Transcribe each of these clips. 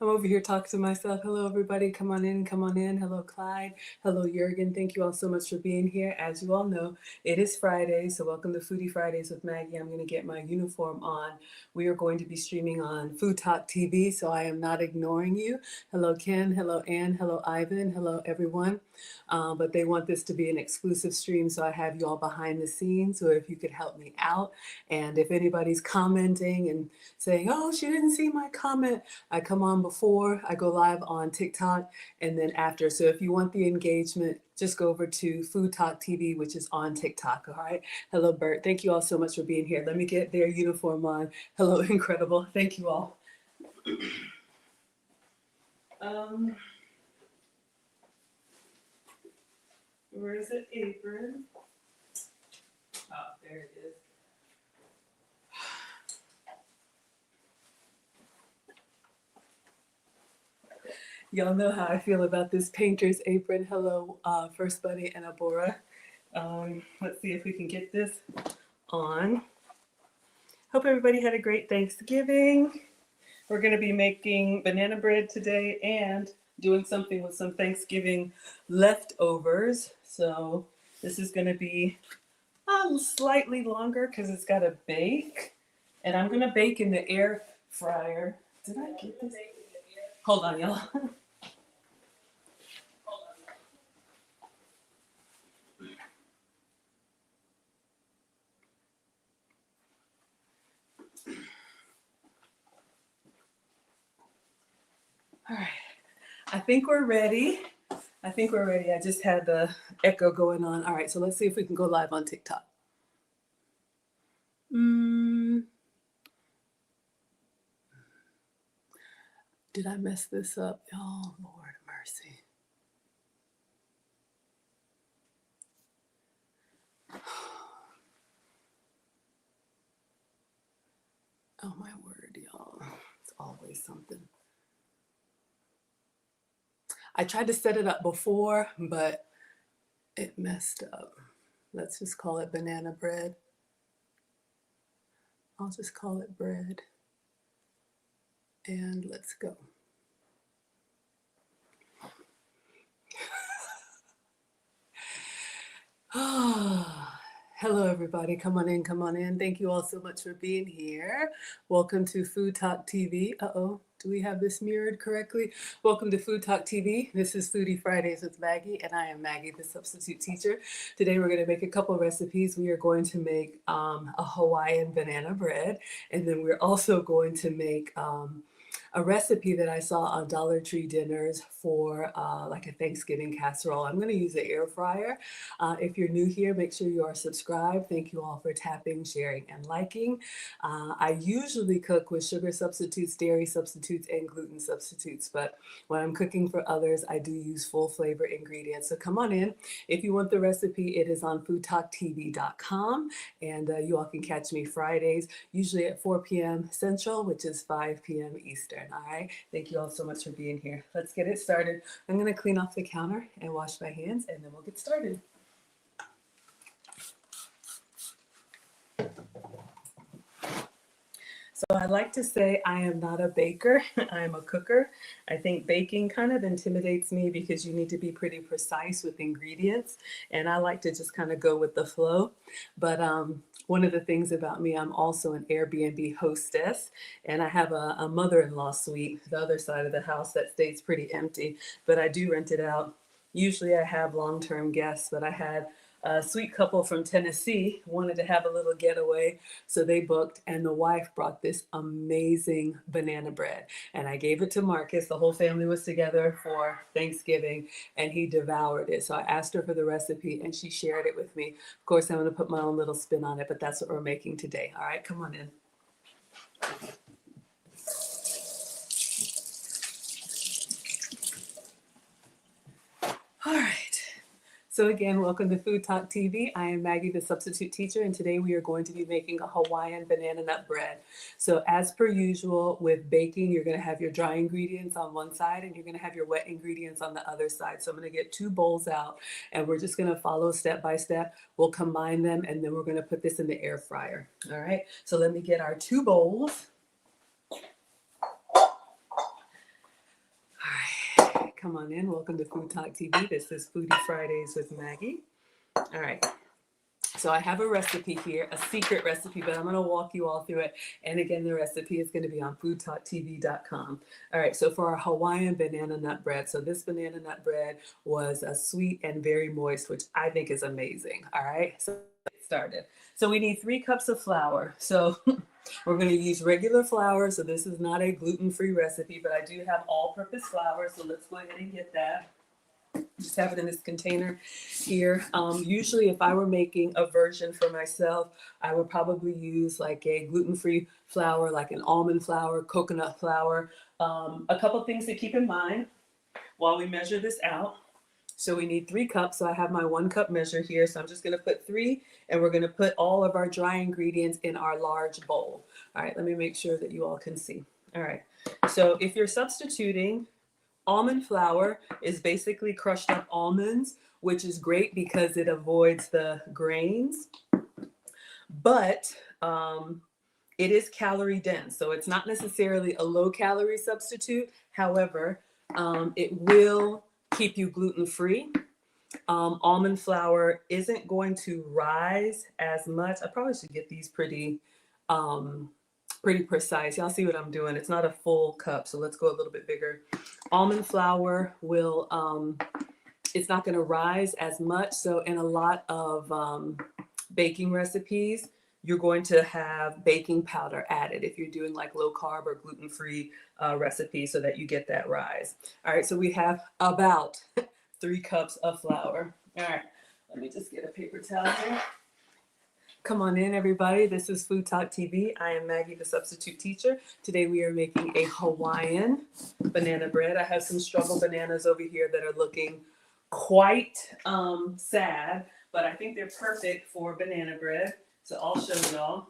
I'm over here talking to myself. Hello, everybody. Come on in. Come on in. Hello, Clyde. Hello, Jurgen. Thank you all so much for being here. As you all know, it is Friday, so welcome to Foodie Fridays with Maggie. I'm going to get my uniform on. We are going to be streaming on Food Talk TV, so I am not ignoring you. Hello, Ken. Hello, Ann. Hello, Ivan. Hello, everyone. But they want this to be an exclusive stream, so I have you all behind the scenes. So if you could help me out, and if anybody's commenting and saying, "Oh, she didn't see my comment," I come on before, I go live on TikTok, and then after. So if you want the engagement, just go over to Food Talk TV, which is on TikTok. All right. Hello, Bert. Thank you all so much for being here. Let me get their uniform on. Hello, Incredible. Thank you all. Where is it? Apron. Oh, there it is. Y'all know how I feel about this painter's apron. Hello, First Buddy and Abora. Let's see if we can get this on. Hope everybody had a great Thanksgiving. We're going to be making banana bread today and doing something with some Thanksgiving leftovers. So this is going to be slightly longer because it's got to bake. And I'm going to bake in the air fryer. Did I get this? Hold on, y'all. All right, I think we're ready. I just had the echo going on. All right, so let's see if we can go live on TikTok. Did I mess this up? Oh, Lord mercy. Oh, my word, y'all. It's always something. I tried to set it up before, but it messed up. Let's just call it banana bread. I'll just call it bread. And let's go. Hello, everybody. Come on in, come on in. Thank you all so much for being here. Welcome to Food Talk TV. Uh-oh, do we have this mirrored correctly? Welcome to Food Talk TV. This is Foodie Fridays with Maggie, and I am Maggie, the substitute teacher. Today, we're going to make a couple recipes. We are going to make a Hawaiian banana bread, and then we're also going to make a recipe that I saw on Dollar Tree dinners for like a Thanksgiving casserole. I'm going to use an air fryer. If you're new here, make sure you are subscribed. Thank you all for tapping, sharing, and liking. I usually cook with sugar substitutes, dairy substitutes, and gluten substitutes, but when I'm cooking for others, I do use full flavor ingredients. So come on in. If you want the recipe, it is on foodtalktv.com, and you all can catch me Fridays, usually at 4 p.m. Central, which is 5 p.m. Eastern. All right. Thank you all so much for being here. Let's get it started. I'm going to clean off the counter and wash my hands, and then we'll get started. So I like to say I am not a baker, I am a cooker. I think baking kind of intimidates me because you need to be pretty precise with ingredients, and I like to just kind of go with the flow. But one of the things about me, I'm also an Airbnb hostess, and I have a mother-in-law suite, the other side of the house that stays pretty empty, but I do rent it out. Usually I have long-term guests, but I had a sweet couple from Tennessee wanted to have a little getaway, so they booked, and the wife brought this amazing banana bread. And I gave it to Marcus. The whole family was together for Thanksgiving, and he devoured it. So I asked her for the recipe, and she shared it with me. Of course, I'm going to put my own little spin on it, but that's what we're making today. All right, come on in. All right. So again, welcome to Food Talk TV. I am Maggie, the substitute teacher, and today we are going to be making a Hawaiian banana nut bread. So as per usual with baking, you're going to have your dry ingredients on one side and you're going to have your wet ingredients on the other side. So I'm going to get 2 bowls out and we're just going to follow step by step. We'll combine them and then we're going to put this in the air fryer. All right, so let me get our 2 bowls. come on in. Welcome to Food Talk TV. This is Foodie Fridays with Maggie. All right. So I have a recipe here, a secret recipe, but I'm going to walk you all through it. And again, the recipe is going to be on foodtalktv.com. All right, so for our Hawaiian banana nut bread, so this banana nut bread was sweet and very moist, which I think is amazing. All right, so let's get started. So we need 3 cups of flour. So we're going to use regular flour. So this is not a gluten-free recipe, but I do have all-purpose flour. So let's go ahead and get that. Just have it in this container here. Usually if I were making a version for myself, I would probably use like a gluten-free flour, like an almond flour, coconut flour. A couple things to keep in mind while we measure this out. So we need 3 cups. So I have my 1 cup measure here. So I'm just going to put 3, and we're going to put all of our dry ingredients in our large bowl. All right, let me make sure that you all can see. All right. So if you're substituting, almond flour is basically crushed up almonds, which is great because it avoids the grains, but it is calorie dense. So it's not necessarily a low calorie substitute. However, it will keep you gluten-free. Almond flour isn't going to rise as much. I probably should get these pretty precise. Y'all see what I'm doing? It's not a full cup, so let's go a little bit bigger. Almond flour will, it's not going to rise as much. So in a lot of baking recipes, you're going to have baking powder added if you're doing like low carb or gluten-free recipes so that you get that rise. All right, so we have about 3 cups of flour. All right, let me just get a paper towel here. Come on in, everybody. This is Food Talk TV. I am Maggie, the substitute teacher. Today we are making a Hawaiian banana bread. I have some struggle bananas over here that are looking quite sad, but I think they're perfect for banana bread. So I'll show y'all.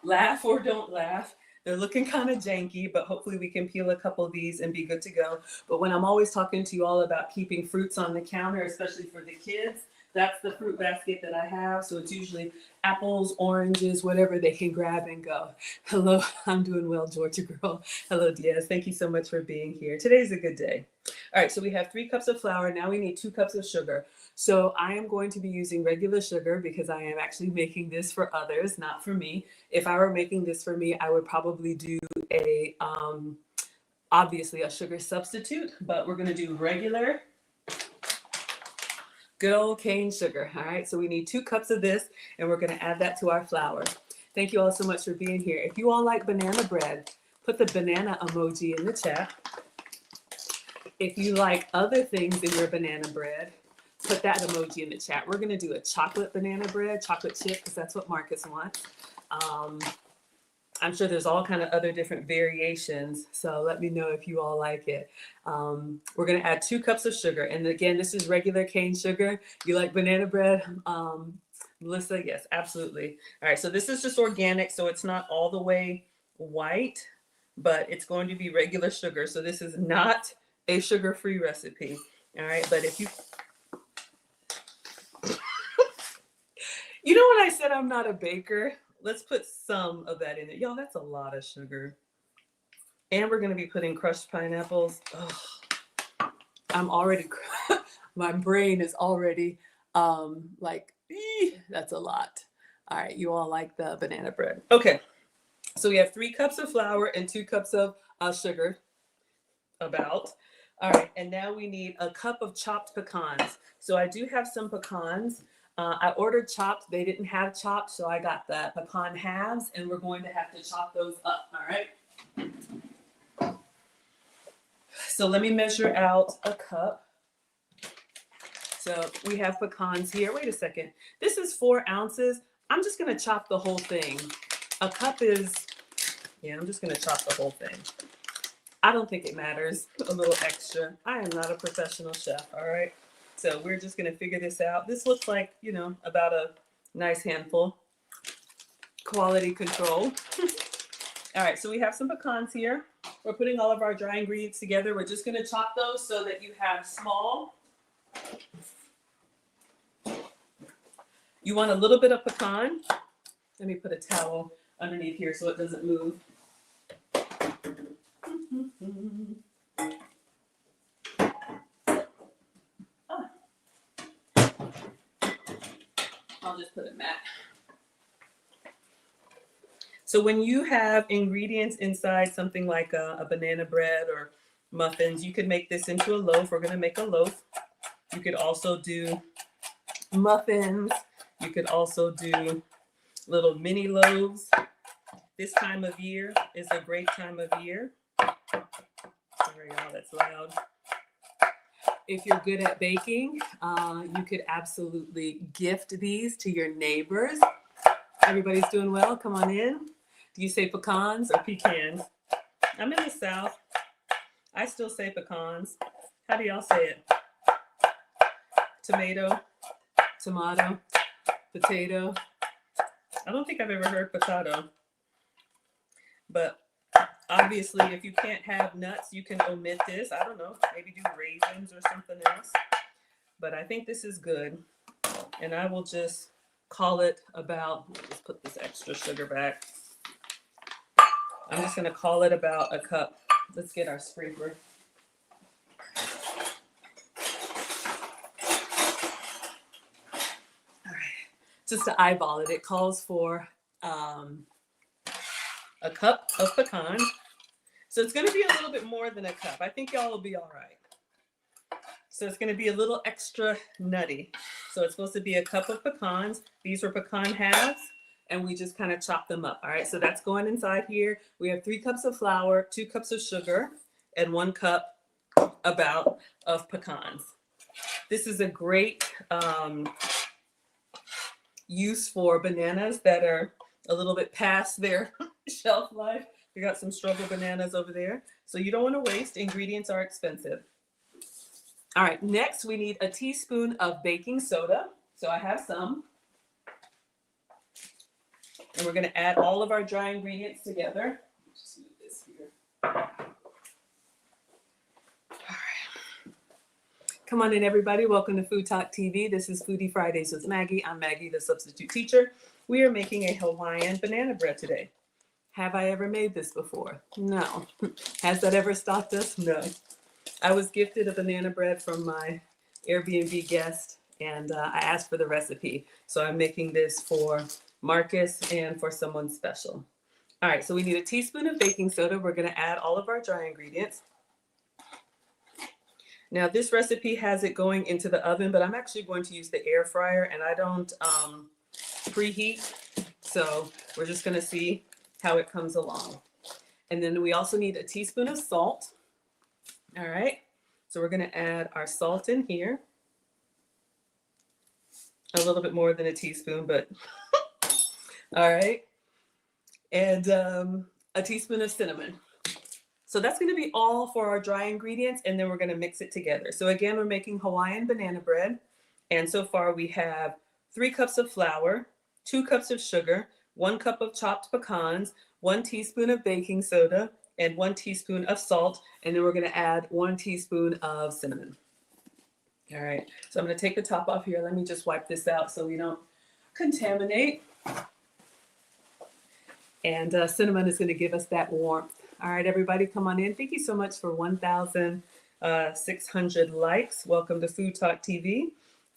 Laugh or don't laugh. They're looking kind of janky, but hopefully we can peel a couple of these and be good to go. But when I'm always talking to you all about keeping fruits on the counter, especially for the kids, that's the fruit basket that I have. So it's usually apples, oranges, whatever they can grab and go. Hello, I'm doing well, Georgia girl. Hello, Diaz. Thank you so much for being here. Today's a good day. All right, so we have 3 cups of flour. Now we need 2 cups of sugar. So I am going to be using regular sugar because I am actually making this for others, not for me. If I were making this for me, I would probably do a, obviously a sugar substitute, but we're gonna do regular good old cane sugar. All right, so we need 2 cups of this, and we're going to add that to our flour. Thank you all so much for being here. If you all like banana bread, put the banana emoji in the chat. If you like other things in your banana bread, put that emoji in the chat. We're going to do a chocolate banana bread, chocolate chip, because that's what Marcus wants. I'm sure there's all kind of other different variations, so let me know if you all like it. We're going to add 2 cups of sugar, and again, this is regular cane sugar. You like banana bread? Melissa, yes, absolutely. All right, so this is just organic, so it's not all the way white, but it's going to be regular sugar, so this is not a sugar-free recipe. All right, but if you... You know when I said I'm not a baker? Let's put some of that in there. Y'all, that's a lot of sugar. And we're going to be putting crushed pineapples. Ugh. I'm already, my brain is already like, that's a lot. All right, you all like the banana bread. Okay, so we have 3 cups of flour and 2 cups of sugar, about. All right, and now we need a cup of chopped pecans. So I do have some pecans. I ordered chopped. They didn't have chopped, so I got the pecan halves, and we're going to have to chop those up, all right? So let me measure out a cup. So we have pecans here. Wait a second. This is 4 ounces. I'm just going to chop the whole thing. A cup is, yeah, I'm just going to chop the whole thing. I don't think it matters. A little extra. I am not a professional chef, all right? So we're just going to figure this out. This looks like, you know, about a nice handful. Quality control. All right, so we have some pecans here. We're putting all of our dry ingredients together. We're just going to chop those so that you have small. You want a little bit of pecan. Let me put a towel underneath here so it doesn't move. I'll just put a mat. So when you have ingredients inside something like a banana bread or muffins, you could make this into a loaf. We're going to make a loaf. You could also do muffins. You could also do little mini loaves. This time of year is a great time of year. Sorry, y'all, that's loud. If you're good at baking, you could absolutely gift these to your neighbors. Everybody's doing well? Come on in. Do you say pecans or pecans? I'm in the South. I still say pecans. How do y'all say it? Tomato, potato. I don't think I've ever heard potato. But obviously, if you can't have nuts, you can omit this. I don't know, maybe do raisins or something else. But I think this is good. And I will just call it about, let's put this extra sugar back. I'm just going to call it about a cup. Let's get our scraper. All right, just to eyeball it, it calls for a cup of pecans. So it's going to be a little bit more than a cup. I think y'all will be all right. So it's going to be a little extra nutty. So it's supposed to be a cup of pecans. These were pecan halves, and we just kind of chop them up. All right, so that's going inside here. We have 3 cups of flour, 2 cups of sugar, and 1 cup about of pecans. This is a great use for bananas that are a little bit past their shelf life. We got some struggle bananas over there. So you don't want to waste. Ingredients are expensive. All right, next we need a teaspoon of baking soda. So I have some. And we're going to add all of our dry ingredients together. Just move this here. All right. Come on in, everybody. Welcome to Food Talk TV. This is Foodie Fridays with Maggie. I'm Maggie, the substitute teacher. We are making a Hawaiian banana bread today. Have I ever made this before? No. Has that ever stopped us? No. I was gifted a banana bread from my Airbnb guest, and I asked for the recipe. So I'm making this for Marcus and for someone special. All right, so we need a teaspoon of baking soda. We're going to add all of our dry ingredients. Now, this recipe has it going into the oven, but I'm actually going to use the air fryer, and I don't preheat. So we're just going to see how it comes along. And then we also need a teaspoon of salt. All right, so we're going to add our salt in here. A little bit more than a teaspoon, but all right. And a teaspoon of cinnamon. So that's going to be all for our dry ingredients, and then we're going to mix it together. So again, we're making Hawaiian banana bread. And so far we have 3 cups of flour, 2 cups of sugar, 1 cup of chopped pecans, 1 teaspoon of baking soda, and 1 teaspoon of salt. And then we're going to add 1 teaspoon of cinnamon. All right, so I'm going to take the top off here. Let me just wipe this out so we don't contaminate. And cinnamon is going to give us that warmth. All right, everybody, come on in. Thank you so much for 1,600 likes. Welcome to Food Talk TV.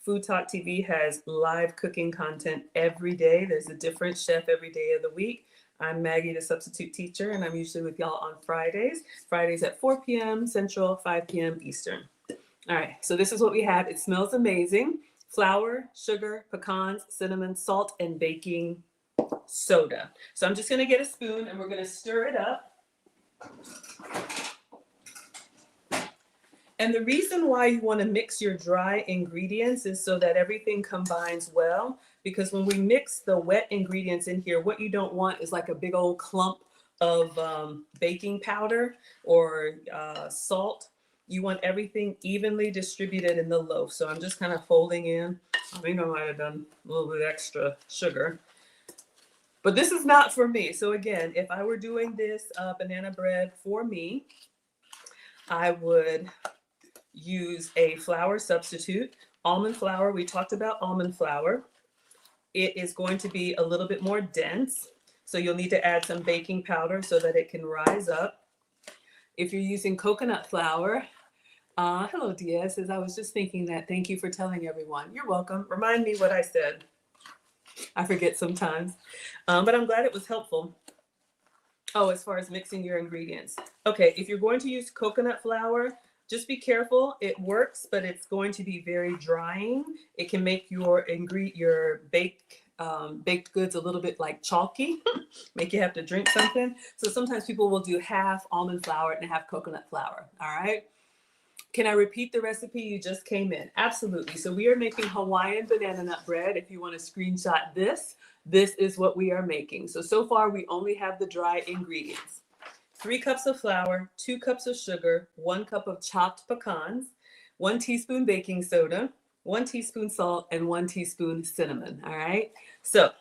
Food Talk TV has live cooking content every day. There's a different chef every day of the week. I'm Maggie, the substitute teacher, and I'm usually with y'all on Fridays. Fridays at 4 p.m. Central, 5 p.m. Eastern. All right, so this is what we have. It smells amazing. Flour, sugar, pecans, cinnamon, salt, and baking soda. So I'm just going to get a spoon, and we're going to stir it up. And the reason why you want to mix your dry ingredients is so that everything combines well. Because when we mix the wet ingredients in here, what you don't want is like a big old clump of baking powder or salt. You want everything evenly distributed in the loaf. So I'm just kind of folding in. I think I might have done a little bit extra sugar. But this is not for me. So again, if I were doing this banana bread for me, I would use a flour substitute. Almond flour, we talked about almond flour. It is going to be a little bit more dense. So you'll need to add some baking powder so that it can rise up. If you're using coconut flour, hello Diaz, as I was just thinking that, thank you for telling everyone. You're welcome. Remind me what I said. I forget sometimes. But I'm glad it was helpful. Oh, as far as mixing your ingredients. Okay, if you're going to use coconut flour, just be careful. It works, but it's going to be very drying. It can make your baked goods a little bit like chalky, make you have to drink something. So sometimes people will do half almond flour and half coconut flour. All right. Can I repeat the recipe you just came in? Absolutely. So we are making Hawaiian banana nut bread. If you want to screenshot this, this is what we are making. So far we only have the dry ingredients. 3 cups of flour, 2 cups of sugar, 1 cup of chopped pecans, 1 teaspoon baking soda, 1 teaspoon salt, and 1 teaspoon cinnamon. All right. So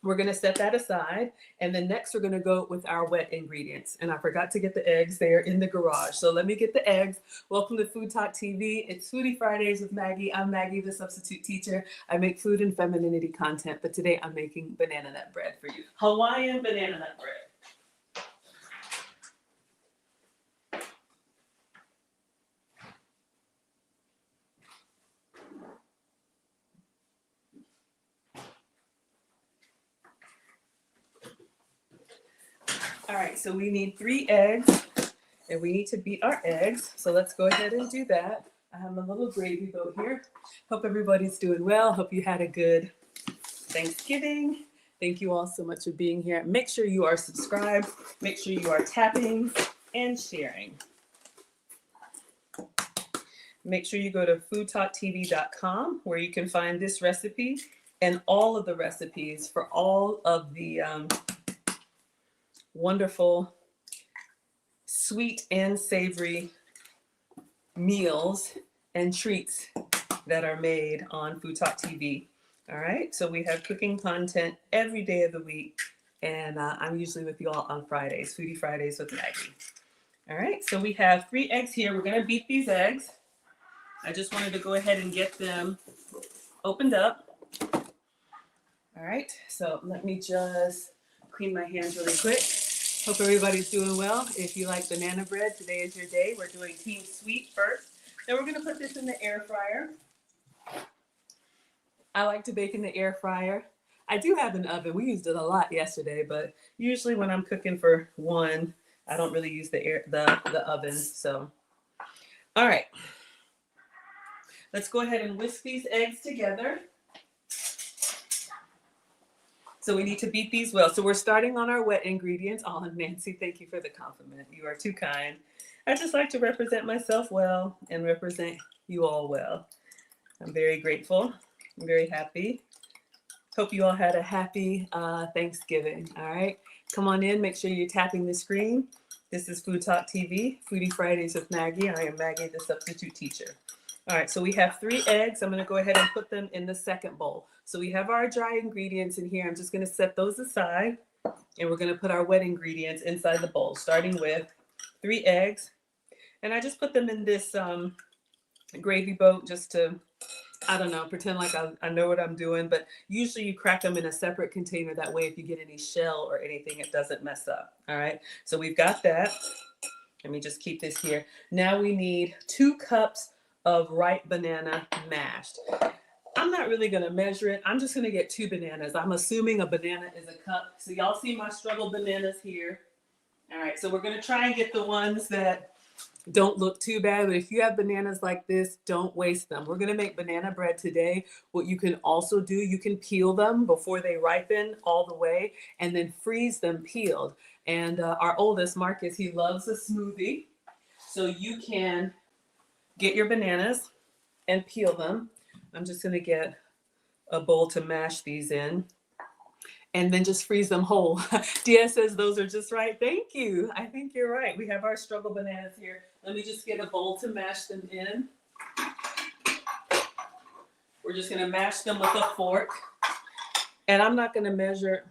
we're going to set that aside. And then next we're going to go with our wet ingredients. And I forgot to get the eggs. They are in the garage. So let me get the eggs. Welcome to Food Talk TV. It's Foodie Fridays with Maggie. I'm Maggie, the substitute teacher. I make food and femininity content, but today I'm making banana nut bread for you. Hawaiian banana nut bread. All right, so we need 3 eggs and we need to beat our eggs. So let's go ahead and do that. I have a little gravy boat here. Hope everybody's doing well. Hope you had a good Thanksgiving. Thank you all so much for being here. Make sure you are subscribed. Make sure you are tapping and sharing. Make sure you go to foodtalktv.com where you can find this recipe and all of the recipes for all of the wonderful sweet and savory meals and treats that are made on Food Talk TV. All right, so we have cooking content every day of the week, and I'm usually with you all on Fridays, Foodie Fridays with Maggie. All right, so we have 3 eggs here. We're going to beat these eggs. I just wanted to go ahead and get them opened up. All right, so let me just clean my hands really quick. Hope everybody's doing well. If you like banana bread, today is your day. We're doing Team Sweet first. Then we're going to put this in the air fryer. I like to bake in the air fryer. I do have an oven. We used it a lot yesterday, but usually when I'm cooking for one, I don't really use the oven. So, all right. Let's go ahead and whisk these eggs together. So we need to beat these well. So we're starting on our wet ingredients. Oh, Nancy, thank you for the compliment. You are too kind. I just like to represent myself well and represent you all well. I'm very grateful. I'm very happy. Hope you all had a happy Thanksgiving. All right. Come on in. Make sure you're tapping the screen. This is Food Talk TV, Foodie Fridays with Maggie. I am Maggie, the substitute teacher. All right, so we have 3 eggs. I'm going to go ahead and put them in the second bowl. So we have our dry ingredients in here. I'm just going to set those aside, and we're going to put our wet ingredients inside the bowl, starting with 3 eggs. And I just put them in this gravy boat just to, I don't know, pretend like I know what I'm doing. But usually you crack them in a separate container. That way, if you get any shell or anything, it doesn't mess up. All right, so we've got that. Let me just keep this here. Now we need 2 cups of ripe banana mashed. I'm not really going to measure it. I'm just going to get 2 bananas. I'm assuming a banana is a cup. So y'all see my struggle bananas here. All right, so we're going to try and get the ones that don't look too bad. But if you have bananas like this, don't waste them. We're going to make banana bread today. What you can also do, you can peel them before they ripen all the way and then freeze them peeled. And our oldest, Marcus, he loves a smoothie. So you can get your bananas and peel them. I'm just going to get a bowl to mash these in and then just freeze them whole. Dia says those are just right. Thank you. I think you're right. We have our struggle bananas here. Let me just get a bowl to mash them in. We're just going to mash them with a fork. And I'm not going to measure.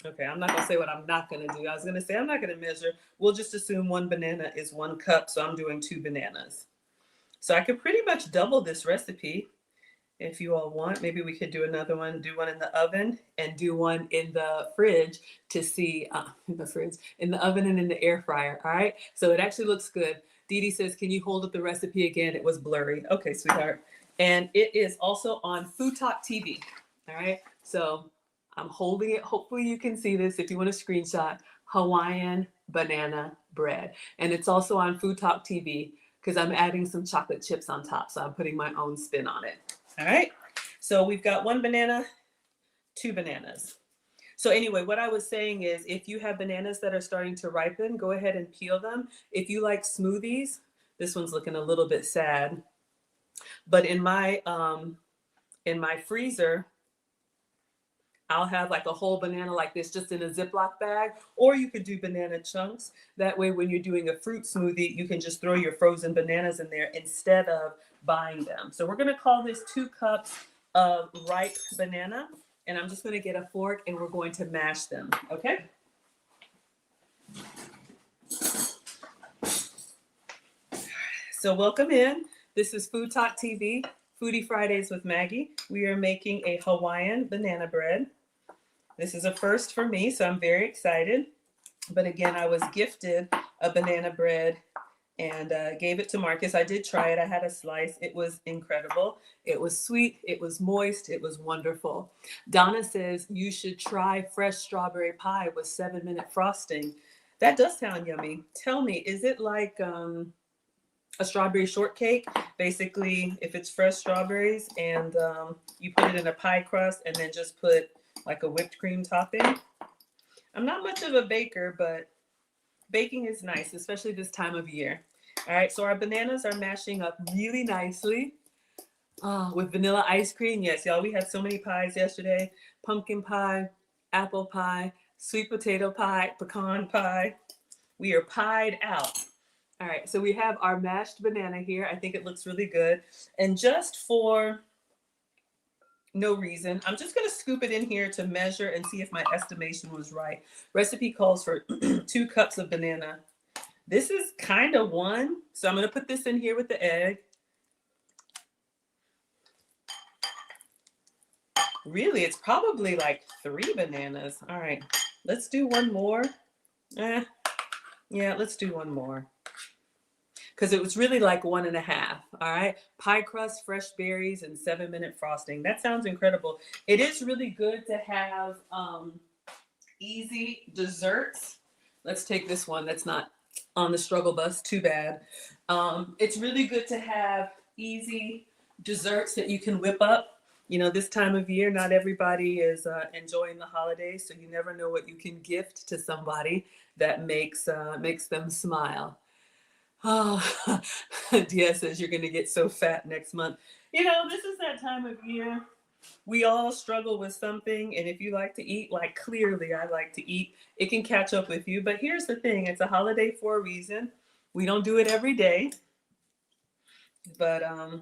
Okay, I'm not going to say what I'm not going to do. I was going to say I'm not going to measure. We'll just assume 1 banana is 1 cup. So I'm doing 2 bananas. So I could pretty much double this recipe if you all want. Maybe we could do another one, do one in the oven and do one in the fridge to see, in the oven and in the air fryer. All right. So it actually looks good. Dee Dee says, can you hold up the recipe again? It was blurry. Okay, sweetheart. And it is also on Food Talk TV. All right. So I'm holding it. Hopefully you can see this if you want to screenshot. Hawaiian banana bread. And it's also on Food Talk TV because I'm adding some chocolate chips on top. So I'm putting my own spin on it. All right. So we've got 1 banana, 2 bananas. So anyway, what I was saying is if you have bananas that are starting to ripen, go ahead and peel them. If you like smoothies, this one's looking a little bit sad. But in my freezer, I'll have like a whole banana like this just in a Ziploc bag, or you could do banana chunks. That way, when you're doing a fruit smoothie, you can just throw your frozen bananas in there instead of buying them. So we're gonna call this 2 cups of ripe banana, and I'm just gonna get a fork and we're going to mash them, okay? So welcome in. This is Food Talk TV, Foodie Fridays with Maggie. We are making a Hawaiian banana bread. This is a first for me, so I'm very excited. But again, I was gifted a banana bread and gave it to Marcus. I did try it. I had a slice. It was incredible. It was sweet. It was moist. It was wonderful. Donna says you should try fresh strawberry pie with 7-minute frosting. That does sound yummy. Tell me, is it like a strawberry shortcake? Basically, if it's fresh strawberries and you put it in a pie crust and then just put like a whipped cream topping. I'm not much of a baker, but baking is nice, especially this time of year. All right, so our bananas are mashing up really nicely with vanilla ice cream. Yes, y'all, we had so many pies yesterday. Pumpkin pie, apple pie, sweet potato pie, pecan pie. We are pied out. All right, so we have our mashed banana here. I think it looks really good. And just for no reason, I'm just going to scoop it in here to measure and see if my estimation was right. Recipe calls for 2 cups of banana. This is kind of 1, so I'm going to put this in here with the egg. Really, it's probably like 3 bananas. All right, let's do 1 more. Yeah, let's do 1 more. Because it was really like 1.5. All right. Pie crust, fresh berries, and 7-minute frosting. That sounds incredible. It is really good to have easy desserts. Let's take this one that's not on the struggle bus. Too bad. It's really good to have easy desserts that you can whip up. You know, this time of year, not everybody is enjoying the holidays, so you never know what you can gift to somebody that makes them smile. Oh, Dia says you're going to get so fat next month. You know, this is that time of year. We all struggle with something. And if you like to eat, like clearly I like to eat, it can catch up with you. But here's the thing. It's a holiday for a reason. We don't do it every day. But I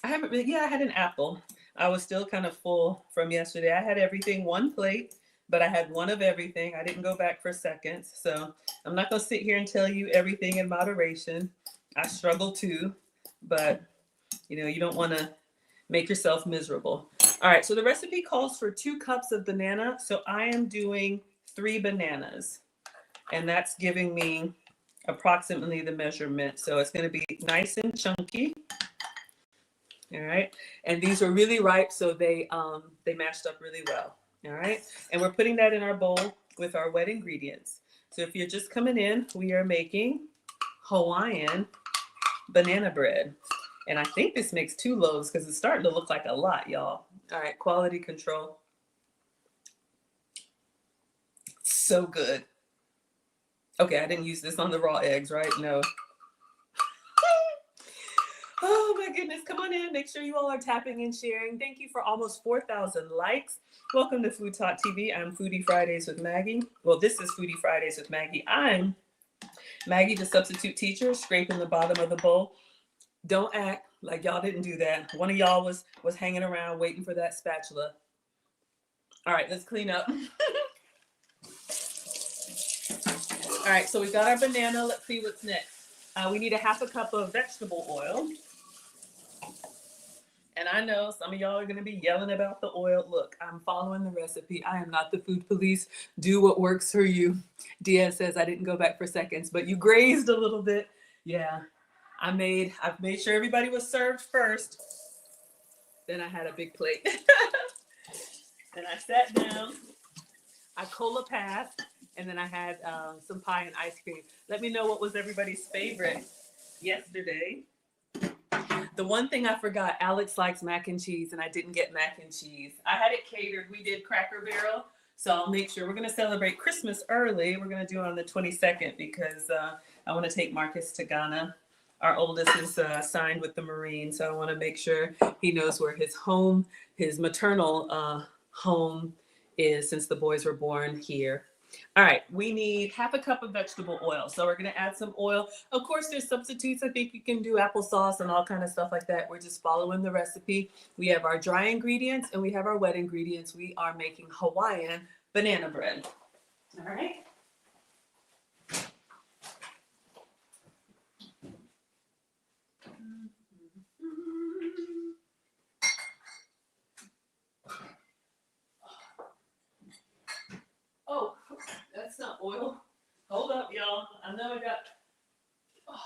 haven't really, I had an apple. I was still kind of full from yesterday. I had everything, 1 plate. But I had 1 of everything. I didn't go back for seconds. So I'm not going to sit here and tell you everything in moderation. I struggle too, but you know, you don't want to make yourself miserable. All right. So the recipe calls for 2 cups of banana. So I am doing 3 bananas, and that's giving me approximately the measurement. So it's going to be nice and chunky. All right. And these are really ripe. So they mashed up really well. All right, and we're putting that in our bowl with our wet ingredients. So if you're just coming in, we are making Hawaiian banana bread. And I think this makes 2 loaves because it's starting to look like a lot, y'all. All right, quality control. So good. Okay, I didn't use this on the raw eggs, right? No. Oh my goodness, come on in. Make sure you all are tapping and sharing. Thank you for almost 4,000 likes. Welcome to Food Talk TV. I'm Foodie Fridays with Maggie. Well, this is Foodie Fridays with Maggie. I'm Maggie, the substitute teacher, scraping the bottom of the bowl. Don't act like y'all didn't do that. One of y'all was hanging around waiting for that spatula. All right, let's clean up. All right, so we got our banana. Let's see what's next. We need a 1/2 cup of vegetable oil. And I know some of y'all are going to be yelling about the oil. Look, I'm following the recipe. I am not the food police. Do what works for you. Dia says I didn't go back for seconds, but you grazed a little bit. Yeah, I've made sure everybody was served first. Then I had a big plate. and I sat down. I cola passed, and then I had some pie and ice cream. Let me know what was everybody's favorite yesterday. The one thing I forgot, Alex likes mac and cheese, and I didn't get mac and cheese. I had it catered. We did Cracker Barrel, so I'll make sure. We're going to celebrate Christmas early. We're going to do it on the 22nd because I want to take Marcus to Ghana. Our oldest is signed with the Marines, so I want to make sure he knows where his home, his maternal home is, since the boys were born here. All right, we need half a cup of vegetable oil. So we're going to add some oil. Of course, there's substitutes. I think you can do applesauce and all kind of stuff like that. We're just following the recipe. We have our dry ingredients and we have our wet ingredients. We are making Hawaiian banana bread. All right. Oh, that's not oil. Hold up, y'all. I know I got. Oh.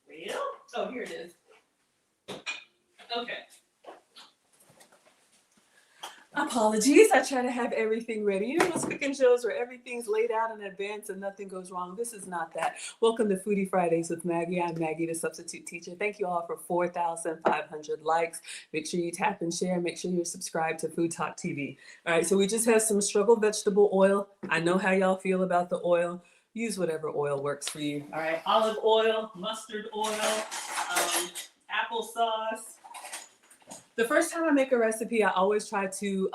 Well, oh, here it is. Okay. Apologies. I try to have everything ready. You know those cooking shows where everything's laid out in advance and nothing goes wrong? This is not that. Welcome to Foodie Fridays with Maggie. I'm Maggie, the substitute teacher. Thank you all for 4,500 likes. Make sure you tap and share. Make sure you're subscribed to Food Talk TV. All right, so we just have some struggle vegetable oil. I know how y'all feel about the oil. Use whatever oil works for you. All right, olive oil, mustard oil, applesauce. The first time I make a recipe, I always try to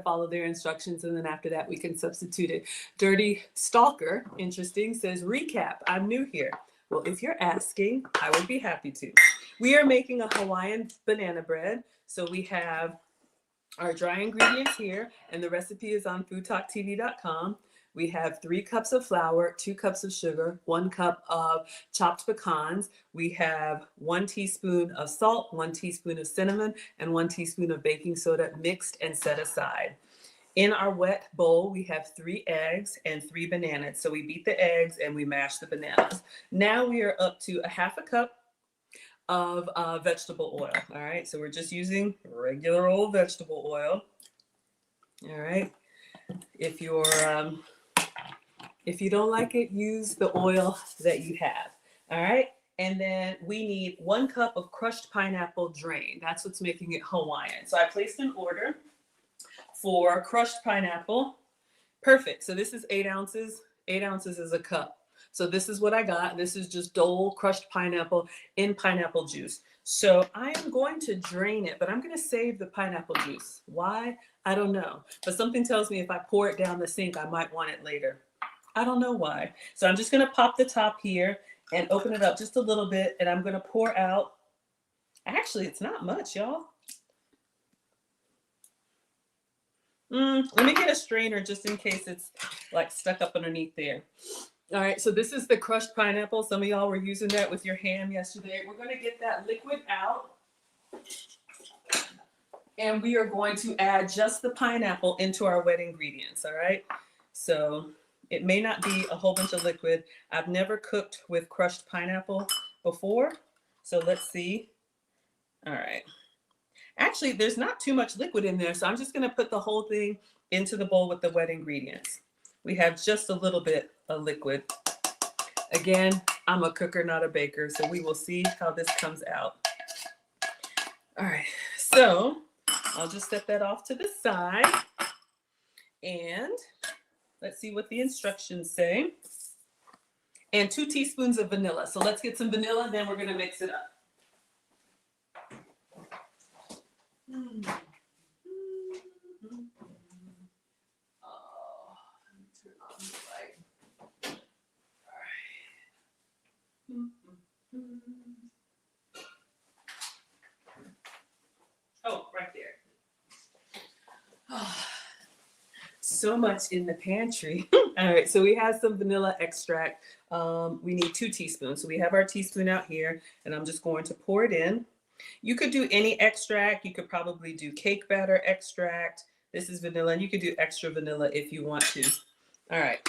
follow their instructions, and then after that we can substitute it. Dirty Stalker, interesting, says recap. I'm new here. Well, if you're asking, I would be happy to. We are making a Hawaiian banana bread. So we have our dry ingredients here, and the recipe is on foodtalktv.com. We have 3 cups of flour, 2 cups of sugar, 1 cup of chopped pecans. We have 1 teaspoon of salt, 1 teaspoon of cinnamon, and 1 teaspoon of baking soda mixed and set aside. In our wet bowl, we have 3 eggs and 3 bananas. So we beat the eggs and we mash the bananas. Now we are up to a half a cup of vegetable oil. All right, so we're just using regular old vegetable oil. All right, if you don't like it, use the oil that you have. All right. And then we need 1 cup of crushed pineapple drained. That's what's making it Hawaiian. So I placed an order for crushed pineapple. Perfect. So this is 8 ounces. 8 ounces is a cup. So this is what I got. This is just Dole crushed pineapple in pineapple juice. So I am going to drain it, but I'm going to save the pineapple juice. Why? I don't know. But something tells me if I pour it down the sink, I might want it later. I don't know why. So I'm just going to pop the top here and open it up just a little bit. And I'm going to pour out. Actually, it's not much, y'all. Let me get a strainer just in case it's like stuck up underneath there. All right, so this is the crushed pineapple. Some of y'all were using that with your ham yesterday. We're going to get that liquid out. And we are going to add just the pineapple into our wet ingredients, all right? So it may not be a whole bunch of liquid. I've never cooked with crushed pineapple before. So let's see. All right. Actually, there's not too much liquid in there. So I'm just going to put the whole thing into the bowl with the wet ingredients. We have just a little bit of liquid. Again, I'm a cooker, not a baker. So we will see how this comes out. All right. So I'll just set that off to the side. And let's see what the instructions say. And 2 teaspoons of vanilla. So let's get some vanilla, then we're going to mix it up. Oh, let me turn on the light. All right. Oh, right there. Oh. So much in the pantry. All right, so we have some vanilla extract. We need 2 teaspoons. So we have our teaspoon out here, and I'm just going to pour it in. You could do any extract. You could probably do cake batter extract. This is vanilla, and you could do extra vanilla if you want to. All right,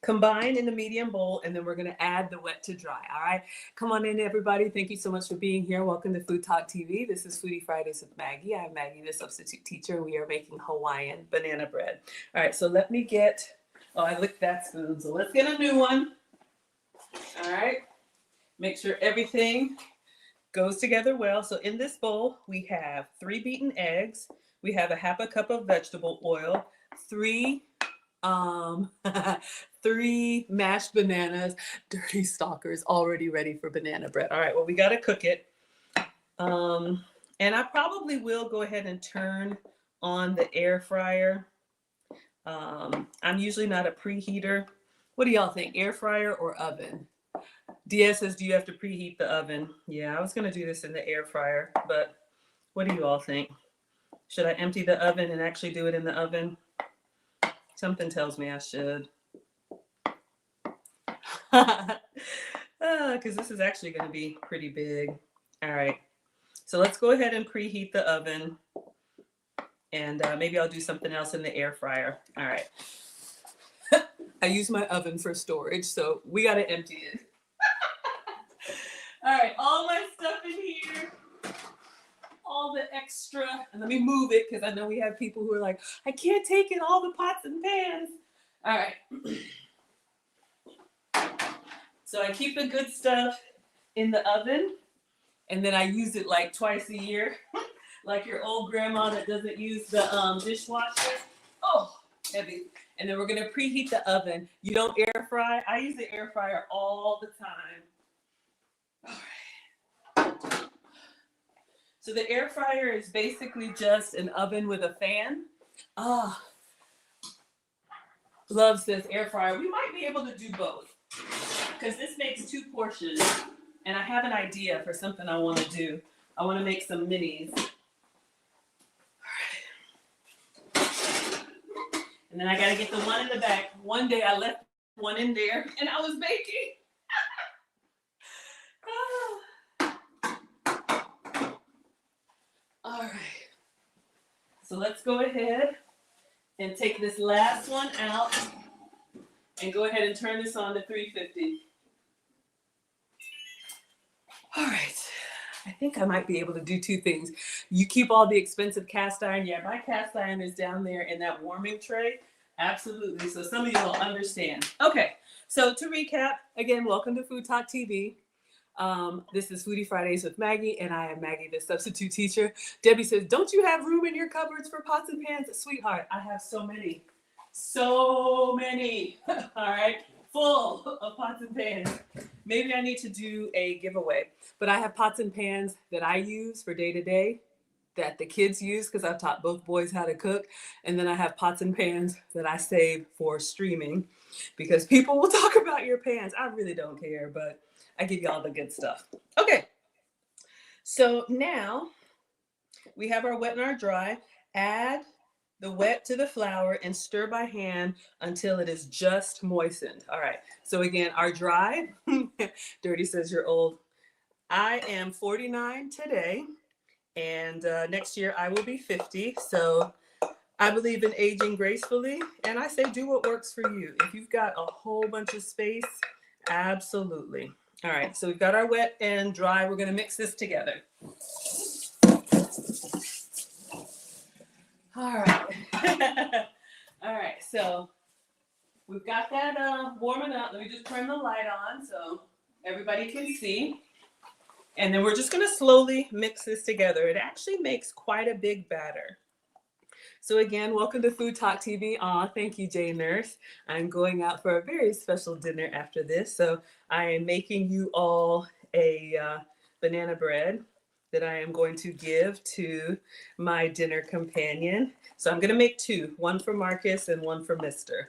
combine in the medium bowl, and then we're going to add the wet to dry. All right. Come on in, everybody. Thank you so much for being here. Welcome to Food Talk TV. This is Foodie Fridays with Maggie. I'm Maggie, the substitute teacher. We are making Hawaiian banana bread. All right. So let me get, oh, I licked that spoon. So let's get a new one. All right. Make sure everything goes together well. So in this bowl, we have 3 beaten eggs. We have a half a cup of vegetable oil, 3 3 mashed bananas, dirty stalkers, already ready for banana bread. All right, well, we got to cook it. And I probably will go ahead and turn on the air fryer. I'm usually not a preheater. What do y'all think, air fryer or oven? Dia says, do you have to preheat the oven? Yeah, I was going to do this in the air fryer, but what do you all think? Should I empty the oven and actually do it in the oven? Something tells me I should. Because this is actually going to be pretty big. All right. So let's go ahead and preheat the oven. And maybe I'll do something else in the air fryer. All right. I use my oven for storage, so we got to empty it. All right. All my stuff in here. All the extra, and let me move it because I know we have people who are like, I can't take in all the pots and pans. All right. So I keep the good stuff in the oven, and then I use it like twice a year, like your old grandma that doesn't use the dishwasher. Oh, heavy. And then we're gonna preheat the oven. You don't air fry. I use the air fryer all the time. All right. So the air fryer is basically just an oven with a fan. Love says air fryer. We might be able to do both because this makes 2 portions, and I have an idea for something I want to do. I want to make some minis. All right. And then I got to get the one in the back. One day I left one in there, and I was baking. All right, so let's go ahead and take this last one out and go ahead and turn this on to 350. All right, I think I might be able to do 2 things. You keep all the expensive cast iron. Yeah, my cast iron is down there in that warming tray. Absolutely, so some of you will understand. Okay, so to recap, again, welcome to Food Talk TV. This is Foodie Fridays with Maggie, and I am Maggie, the substitute teacher. Debbie says, don't you have room in your cupboards for pots and pans? Sweetheart, I have so many. So many. All right. Full of pots and pans. Maybe I need to do a giveaway. But I have pots and pans that I use for day to day that the kids use because I've taught both boys how to cook. And then I have pots and pans that I save for streaming because people will talk about your pans. I really don't care, but I give you all the good stuff. Okay, so now we have our wet and our dry. Add the wet to the flour and stir by hand until it is just moistened. All right, so again, our dry, Dirty says you're old. I am 49 today, and next year I will be 50. So I believe in aging gracefully, and I say do what works for you. If you've got a whole bunch of space, absolutely. All right, so we've got our wet and dry. We're gonna mix this together. All right. All right, so we've got that warming up. Let me just turn the light on so everybody can see. And then we're just gonna slowly mix this together. It actually makes quite a big batter. So again, welcome to Food Talk TV. Thank you, Jay Nurse. I'm going out for a very special dinner after this. So I am making you all a banana bread that I am going to give to my dinner companion. So I'm gonna make 2, one for Marcus and one for Mr.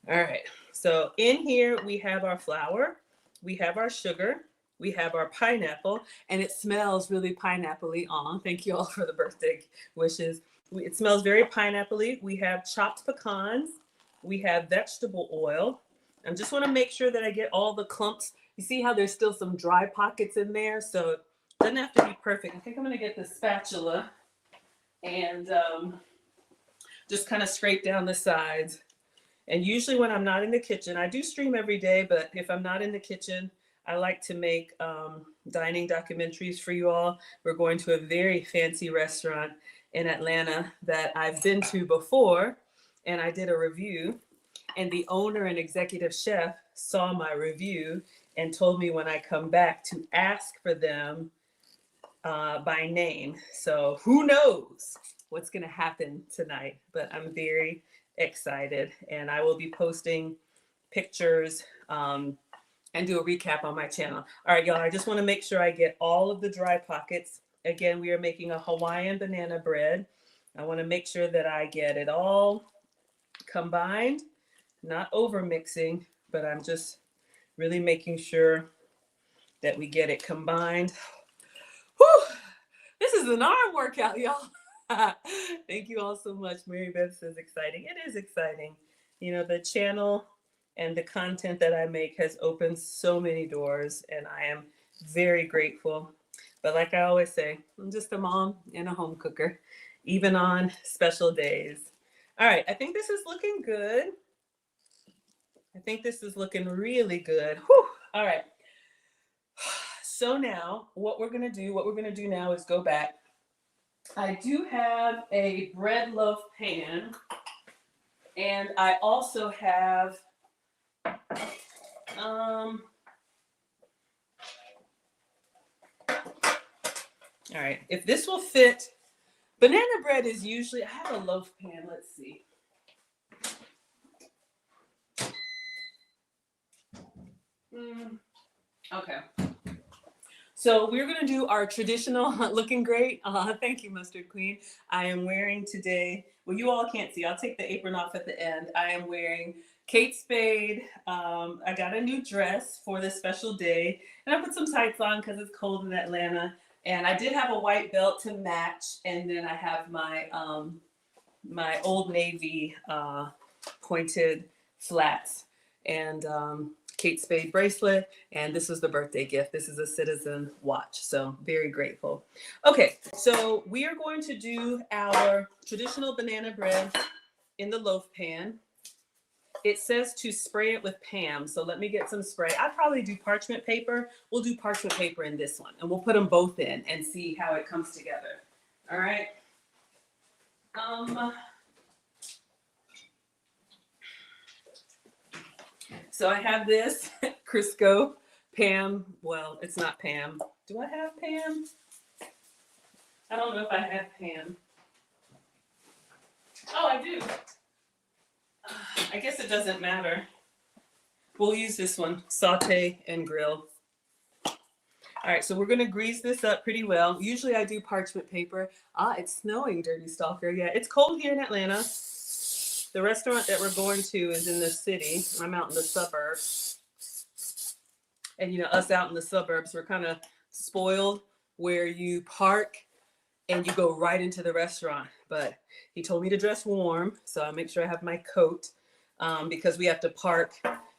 All right, so in here we have our flour, we have our sugar, we have our pineapple, and it smells really pineapple-y. Thank you all for the birthday wishes. It smells very pineapple-y. We have chopped pecans. We have vegetable oil. I just want to make sure that I get all the clumps. You see how there's still some dry pockets in there, so it doesn't have to be perfect. I think I'm going to get the spatula and just kind of scrape down the sides And usually when I'm not in the kitchen, I do stream every day, but if I'm not in the kitchen, I like to make dining documentaries for you all. We're going to a very fancy restaurant in Atlanta that I've been to before, and I did a review. And the owner and executive chef saw my review and told me when I come back to ask for them by name. So who knows what's going to happen tonight? But I'm very excited, and I will be posting pictures and do a recap on my channel. All right, y'all, I just want to make sure I get all of the dry pockets. Again, we are making a Hawaiian banana bread. I want to make sure that I get it all combined, not over mixing, but I'm just really making sure that we get it combined. Whew! This is an arm workout, y'all. Thank you all so much. Mary Beth says exciting. It is exciting. You know, the channel and the content that I make has opened so many doors, and I am very grateful. But like I always say, I'm just a mom and a home cooker, even on special days. All right, I think this is looking good. I think this is looking really good. Whew. All right. So now what we're going to do now is go back. I do have a bread loaf pan, and I also have all right, if this will fit, banana bread is usually, I have a loaf pan, let's see. Okay. So we're going to do our traditional looking great. Thank you, Mustard Queen. I am wearing today, well, you all can't see. I'll take the apron off at the end. I am wearing Kate Spade. I got a new dress for this special day, and I put some tights on because it's cold in Atlanta. And I did have a white belt to match, and then I have my my Old Navy pointed flats and Kate Spade bracelet, and this was the birthday gift. This is a Citizen watch, so very grateful. Okay, so we are going to do our traditional banana bread in the loaf pan. It says to spray it with Pam, so let me get some spray. I'd probably do parchment paper. We'll do parchment paper in this one, and we'll put them both in and see how it comes together. All right. So I have this Crisco Pam. Well, it's not Pam. Do I have Pam? I don't know if I have Pam. Oh, I do. I guess it doesn't matter. We'll use this one, saute and grill. All right, so we're gonna grease this up pretty well. Usually I do parchment paper. It's snowing, Dirty Stalker. Yeah, it's cold here in Atlanta. The restaurant that we're going to is in the city. I'm out in the suburbs. And you know, us out in the suburbs, we're kind of spoiled where you park and you go right into the restaurant. But he told me to dress warm, so I make sure I have my coat because we have to park.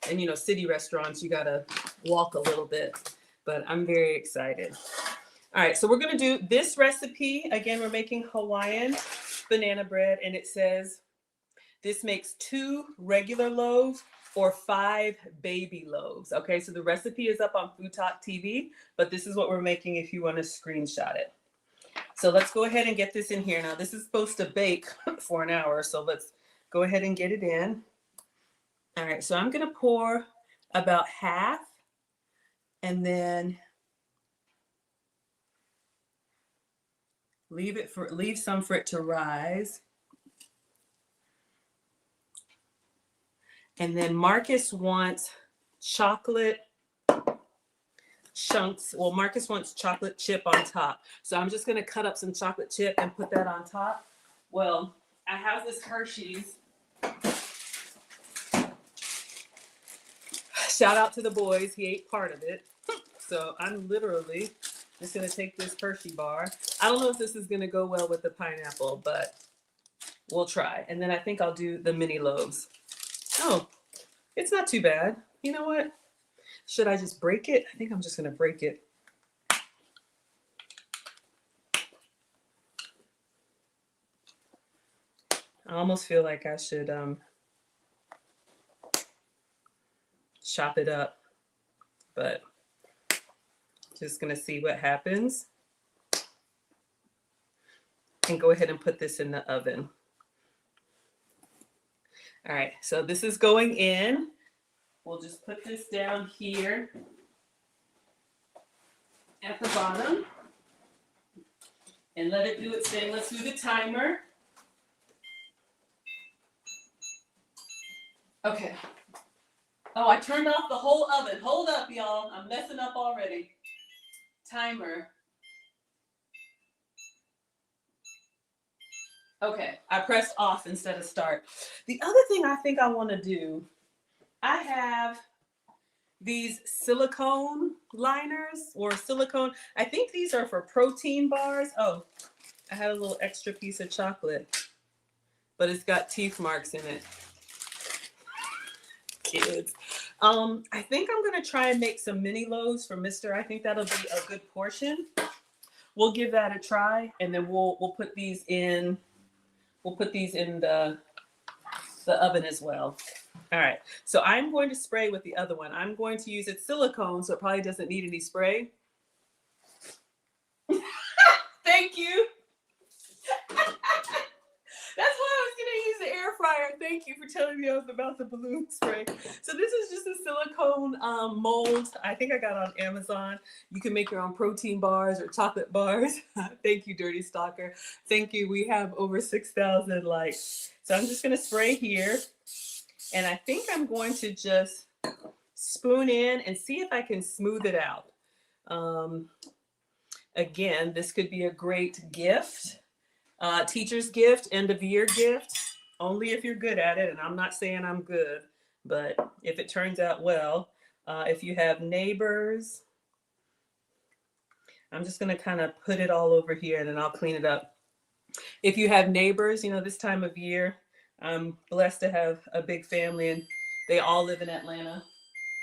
And you know, city restaurants, you gotta walk a little bit. But I'm very excited. All right, so we're gonna do this recipe. Again, we're making Hawaiian banana bread, and it says this makes 2 regular loaves or 5 baby loaves. Okay, so the recipe is up on Food Talk TV, but this is what we're making if you want to screenshot it. So let's go ahead and get this in here. Now, this is supposed to bake for an hour, so let's go ahead and get it in. All right, so I'm going to pour about half, and then leave some for it to rise. And then Marcus wants chocolate chunks. Well, Marcus wants chocolate chip on top. So I'm just going to cut up some chocolate chip and put that on top. Well, I have this Hershey's. Shout out to the boys. He ate part of it. So I'm literally just going to take this Hershey bar. I don't know if this is going to go well with the pineapple, but we'll try. And then I think I'll do the mini loaves. Oh, it's not too bad. You know what? Should I just break it? I think I'm just going to break it. I almost feel like I should chop it up, but just gonna see what happens. And go ahead and put this in the oven. All right, so this is going in. We'll just put this down here at the bottom and let it do its thing. Let's do the timer. Okay. Oh, I turned off the whole oven. Hold up, y'all. I'm messing up already. Timer. Okay, I pressed off instead of start. The other thing I think I want to do, I have these silicone liners or silicone. I think these are for protein bars. Oh, I had a little extra piece of chocolate, but it's got teeth marks in it. Kids. I think I'm going to try and make some mini loaves for Mr. I think that'll be a good portion. We'll give that a try, and then we'll put these in. We'll put these in the oven as well. All right, so I'm going to spray with the other one. I'm going to use its silicone, so it probably doesn't need any spray. Thank you. That's why I was gonna use the air fryer. Thank you for telling me I was about the balloon spray. So this is just a silicone mold. I think I got on Amazon. You can make your own protein bars or chocolate bars. Thank you, Dirty Stalker. Thank you. We have over 6,000 likes. So I'm just gonna spray here. And I think I'm going to just spoon in and see if I can smooth it out. Again, this could be a great gift. Teacher's gift, end of year gift, only if you're good at it. And I'm not saying I'm good, but if it turns out well, if you have neighbors, I'm just going to kind of put it all over here and then I'll clean it up. If you have neighbors, you know, this time of year, I'm blessed to have a big family and they all live in Atlanta.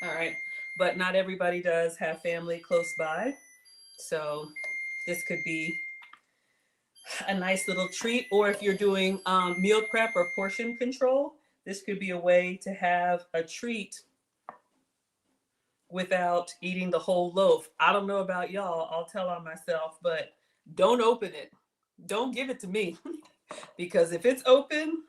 All right. But not everybody does have family close by. So this could be a nice little treat, or if you're doing meal prep or portion control, this could be a way to have a treat without eating the whole loaf. I don't know about y'all, I'll tell on myself, but don't open it. Don't give it to me because if it's open,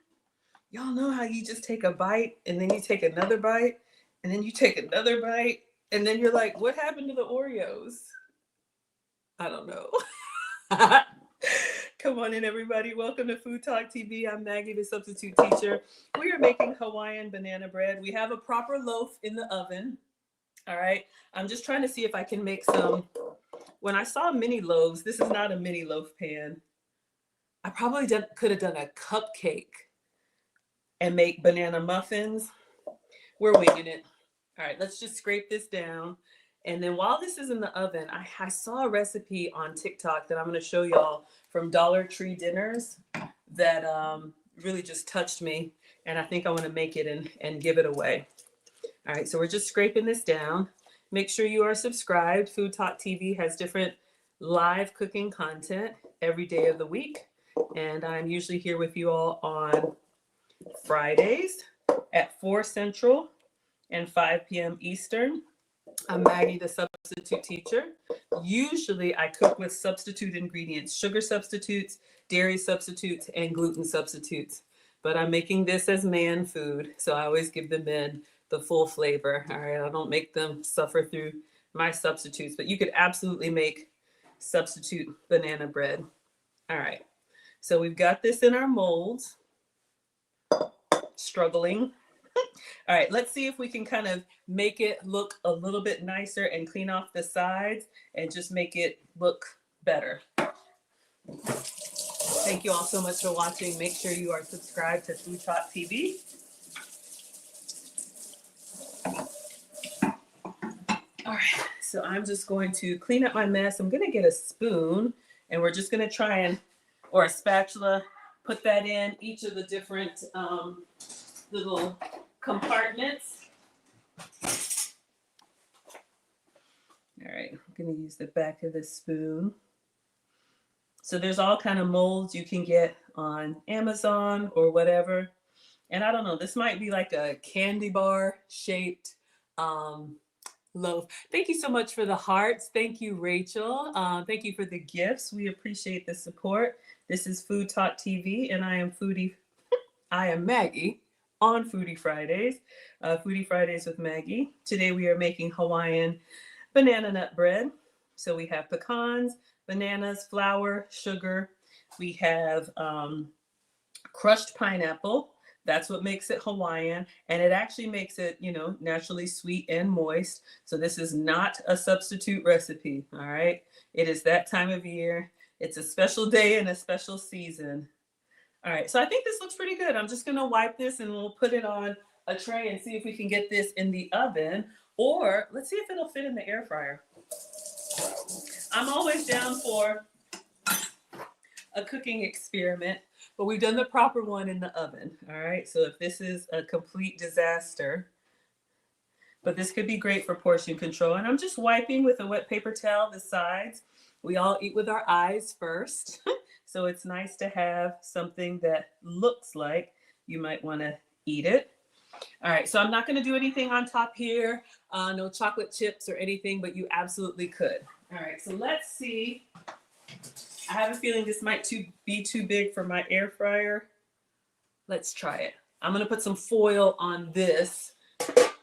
y'all know how you just take a bite and then you take another bite and then you take another bite and then you're like, what happened to the Oreos? I don't know. Come on in, everybody. Welcome to Food Talk TV. I'm Maggie, the substitute teacher. We are making Hawaiian banana bread. We have a proper loaf in the oven. All right. I'm just trying to see if I can make some. When I saw mini loaves, this is not a mini loaf pan. I probably could have done a cupcake and make banana muffins. We're winging it. All right, let's just scrape this down. And then while this is in the oven, I saw a recipe on TikTok that I'm going to show y'all from Dollar Tree dinners that really just touched me. And I think I want to make it and give it away. All right, so we're just scraping this down. Make sure you are subscribed. Food Talk TV has different live cooking content every day of the week. And I'm usually here with you all on Fridays at 4 Central and 5 p.m. Eastern. I'm Maggie, the substitute teacher. Usually I cook with substitute ingredients, sugar substitutes, dairy substitutes, and gluten substitutes. But I'm making this as man food, so I always give the men the full flavor. All right, I don't make them suffer through my substitutes, but you could absolutely make substitute banana bread. All right, so we've got this in our molds. Struggling. All right, let's see if we can kind of make it look a little bit nicer and clean off the sides and just make it look better. Thank you all so much for watching. Make sure you are subscribed to Food Talk TV. All right, so I'm just going to clean up my mess. I'm going to get a spoon and we're just going to try and, or a spatula, put that in each of the different little compartments. All right, I'm going to use the back of the spoon. So there's all kind of molds you can get on Amazon or whatever. And I don't know, this might be like a candy bar shaped loaf. Thank you so much for the hearts. Thank you, Rachel. Thank you for the gifts. We appreciate the support. This is Food Talk TV, and I am Maggie on Foodie Fridays. Foodie Fridays with Maggie. Today we are making Hawaiian banana nut bread. So we have pecans, bananas, flour, sugar. We have crushed pineapple. That's what makes it Hawaiian. And it actually makes it, naturally sweet and moist. So this is not a substitute recipe. All right. It is that time of year. It's a special day and a special season. All right. So I think this looks pretty good. I'm just going to wipe this and we'll put it on a tray and see if we can get this in the oven, or let's see if it'll fit in the air fryer. I'm always down for a cooking experiment, but we've done the proper one in the oven. All right. So if this is a complete disaster, but this could be great for portion control. And I'm just wiping with a wet paper towel the sides. We all eat with our eyes first. So it's nice to have something that looks like you might want to eat it. All right. So I'm not going to do anything on top here. No chocolate chips or anything, but you absolutely could. All right. So let's see. I have a feeling this might be too big for my air fryer. Let's try it. I'm going to put some foil on this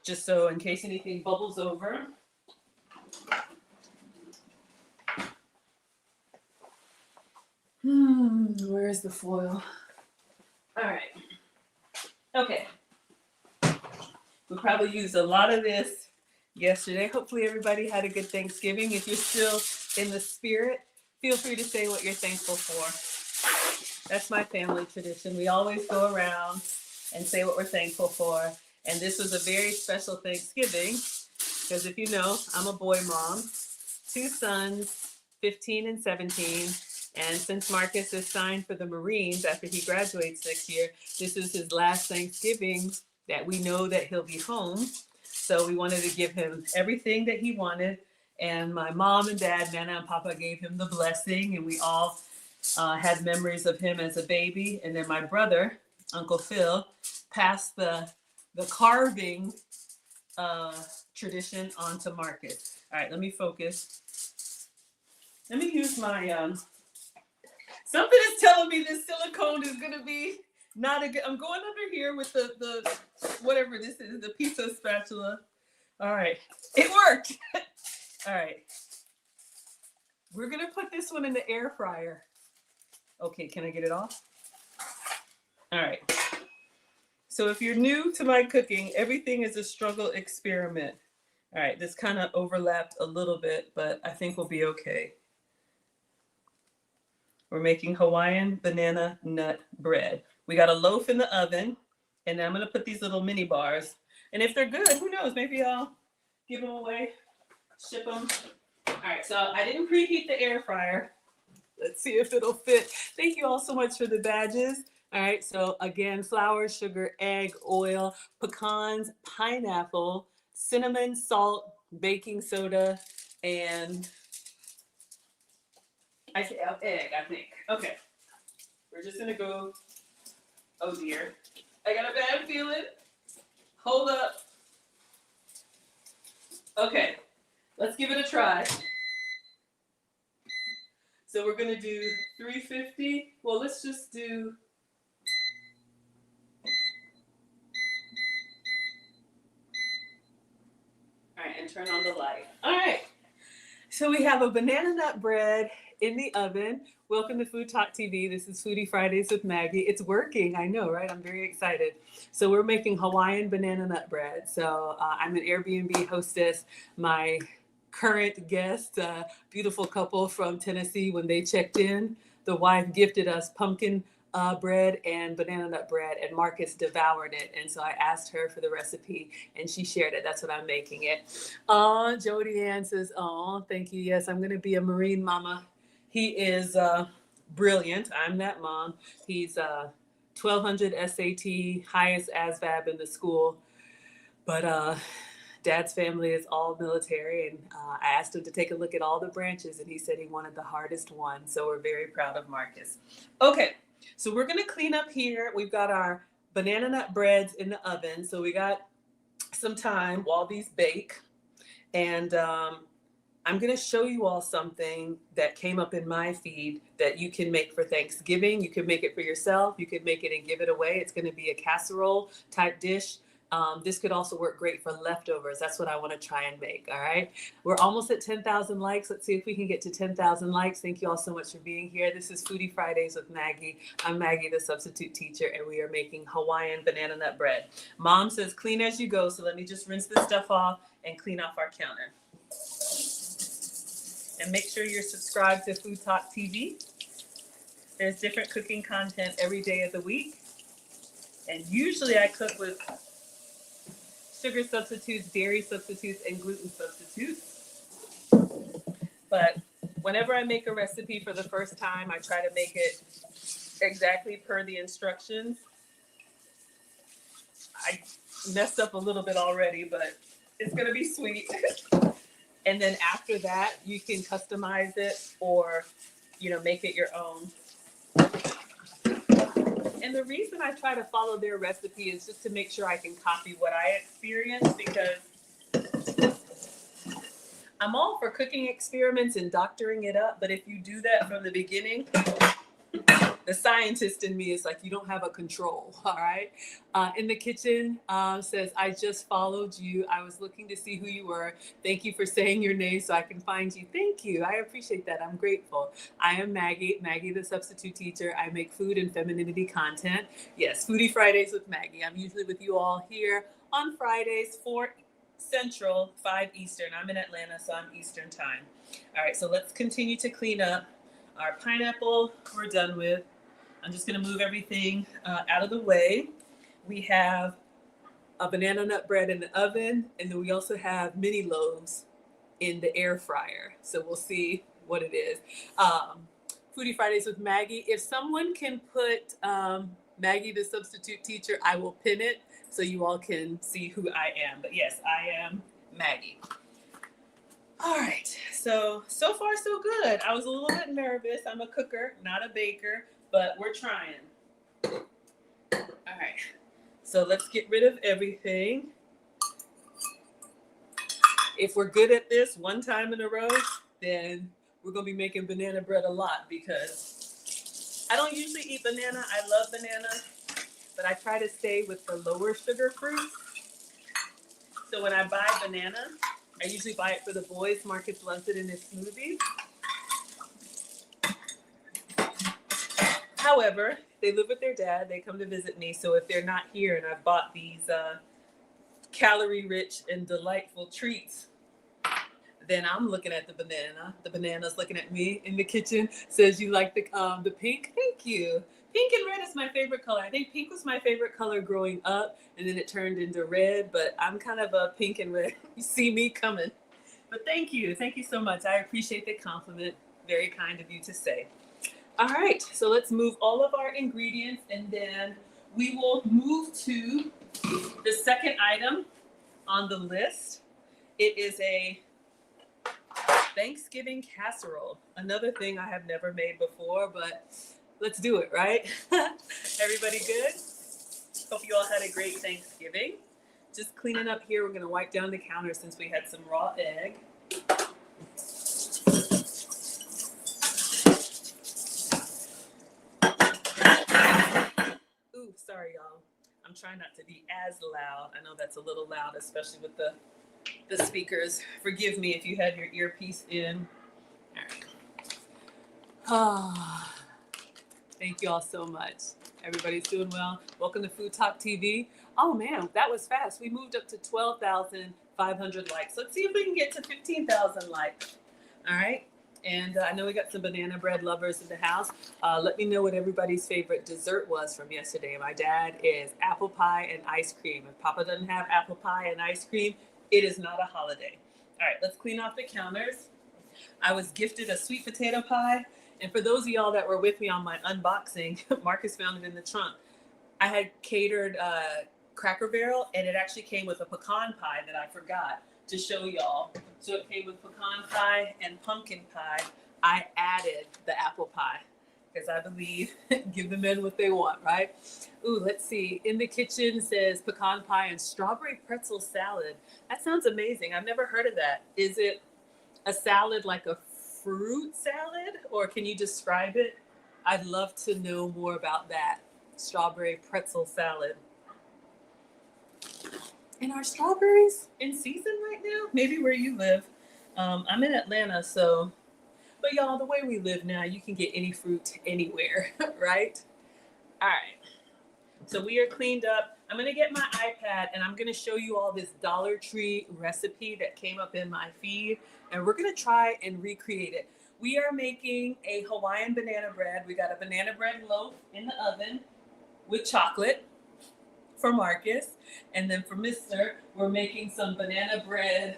just so in case anything bubbles over. Where's the foil? All right. Okay. We probably used a lot of this yesterday. Hopefully everybody had a good Thanksgiving. If you're still in the spirit, feel free to say what you're thankful for. That's my family tradition. We always go around and say what we're thankful for. And this was a very special Thanksgiving because if you know, I'm a boy mom, 2 sons, 15 and 17. And since Marcus is signed for the Marines after he graduates next year, this is his last Thanksgiving that we know that he'll be home. So we wanted to give him everything that he wanted. And my mom and dad, Nana and Papa, gave him the blessing. And we all had memories of him as a baby. And then my brother, Uncle Phil, passed the carving tradition on to Marcus. All right, let me focus. Let me use my, something is telling me this silicone is going to be not a good, I'm going under here with the whatever this is, the pizza spatula. All right, it worked. All right. We're going to put this one in the air fryer. Okay, can I get it off? All right. So if you're new to my cooking, everything is a struggle experiment. All right, this kind of overlapped a little bit, but I think we'll be okay. We're making Hawaiian banana nut bread. We got a loaf in the oven, and I'm going to put these little mini bars. And if they're good, who knows? Maybe I'll give them away, ship them. All right, so I didn't preheat the air fryer. Let's see if it'll fit. Thank you all so much for the badges. All right, so again, flour, sugar, egg, oil, pecans, pineapple, cinnamon, salt, baking soda, and egg, I think. Okay, we're just gonna go, oh dear. I got a bad feeling. Hold up. Okay, let's give it a try. So we're gonna do 350. Well, let's just do, all right, and turn on the light. All right, so we have a banana nut bread in the oven. Welcome to Food Talk TV. This is Foodie Fridays with Maggie. It's working, I know, right? I'm very excited. So we're making Hawaiian banana nut bread. So I'm an Airbnb hostess. My current guest, beautiful couple from Tennessee, when they checked in, the wife gifted us pumpkin bread and banana nut bread, and Marcus devoured it. And so I asked her for the recipe, and she shared it. That's what I'm making it. Jody Ann says, oh, thank you. Yes, I'm going to be a Marine mama. He is brilliant. I'm that mom. He's 1200 SAT, highest ASVAB in the school. But Dad's family is all military, and I asked him to take a look at all the branches, and he said he wanted the hardest one. So we're very proud of Marcus. Okay, so we're going to clean up here. We've got our banana nut breads in the oven. So we got some time while these bake. And I'm going to show you all something that came up in my feed that you can make for Thanksgiving. You can make it for yourself. You could make it and give it away. It's going to be a casserole type dish. This could also work great for leftovers. That's what I want to try and make. All right. We're almost at 10,000 likes. Let's see if we can get to 10,000 likes. Thank you all so much for being here. This is Foodie Fridays with Maggie. I'm Maggie, the substitute teacher, and we are making Hawaiian banana nut bread. Mom says clean as you go. So let me just rinse this stuff off and clean off our counter. And make sure you're subscribed to Food Talk TV. There's different cooking content every day of the week. And usually I cook with sugar substitutes, dairy substitutes, and gluten substitutes. But whenever I make a recipe for the first time, I try to make it exactly per the instructions. I messed up a little bit already, but it's gonna be sweet. And then after that, you can customize it or, make it your own. And the reason I try to follow their recipe is just to make sure I can copy what I experience, because I'm all for cooking experiments and doctoring it up. But if you do that from the beginning, the scientist in me is like, you don't have a control. All right. In the kitchen says, I just followed you. I was looking to see who you were. Thank you for saying your name so I can find you. Thank you. I appreciate that. I'm grateful. I am Maggie, the substitute teacher. I make food and femininity content. Yes, Foodie Fridays with Maggie. I'm usually with you all here on Fridays, 4 Central, 5 Eastern. I'm in Atlanta, so I'm Eastern time. All right, so let's continue to clean up. Our pineapple we're done with. I'm just going to move everything out of the way. We have a banana nut bread in the oven, and then we also have mini loaves in the air fryer. So we'll see what it is. Foodie Fridays with Maggie. If someone can put Maggie, the substitute teacher, I will pin it so you all can see who I am. But yes, I am Maggie. All right, so far so good. I was a little bit nervous. I'm a cooker, not a baker, but we're trying. All right, so let's get rid of everything. If we're good at this one time in a row, then we're gonna be making banana bread a lot, because I don't usually eat banana. I love banana, but I try to stay with the lower sugar fruits. So when I buy banana, I usually buy it for the boys. Marcus loves it in his smoothie. However, they live with their dad. They come to visit me. So if they're not here and I bought these calorie-rich and delightful treats, then I'm looking at the banana. The banana's looking at me in the kitchen. Says, you like the pink? Thank you. Pink and red is my favorite color. I think pink was my favorite color growing up, and then it turned into red, but I'm kind of a pink and red. You see me coming. But thank you. Thank you so much. I appreciate the compliment. Very kind of you to say. All right, so let's move all of our ingredients, and then we will move to the second item on the list. It is a Thanksgiving casserole. Another thing I have never made before, but let's do it, right? Everybody good? Hope you all had a great Thanksgiving. Just cleaning up here. We're going to wipe down the counter since we had some raw egg. Ooh, sorry, y'all. I'm trying not to be as loud. I know that's a little loud, especially with the speakers. Forgive me if you had your earpiece in. All right. Ah. Thank you all so much. Everybody's doing well. Welcome to Food Talk TV. Oh man, that was fast. We moved up to 12,500 likes. Let's see if we can get to 15,000 likes. All right. And I know we got some banana bread lovers in the house. Let me know what everybody's favorite dessert was from yesterday. My dad is apple pie and ice cream. If Papa doesn't have apple pie and ice cream, it is not a holiday. All right, let's clean off the counters. I was gifted a sweet potato pie. And for those of y'all that were with me on my unboxing, Marcus found it in the trunk. I had catered Cracker Barrel, and it actually came with a pecan pie that I forgot to show y'all. So it came with pecan pie and pumpkin pie. I added the apple pie. because I believe give the men what they want, right? Ooh, let's see. In the kitchen says pecan pie and strawberry pretzel salad. That sounds amazing. I've never heard of that. Is it a salad like a fruit salad, or can you describe it? I'd love to know more about that. Strawberry pretzel salad. And are strawberries in season right now? Maybe where you live. I'm in Atlanta, so, but y'all, the way we live now, you can get any fruit anywhere, right? All right. So we are cleaned up. I'm going to get my iPad and I'm going to show you all this Dollar Tree recipe that came up in my feed. And we're going to try and recreate it. We are making a Hawaiian banana bread. We got a banana bread loaf in the oven with chocolate for Marcus. And then for Mr., we're making some banana bread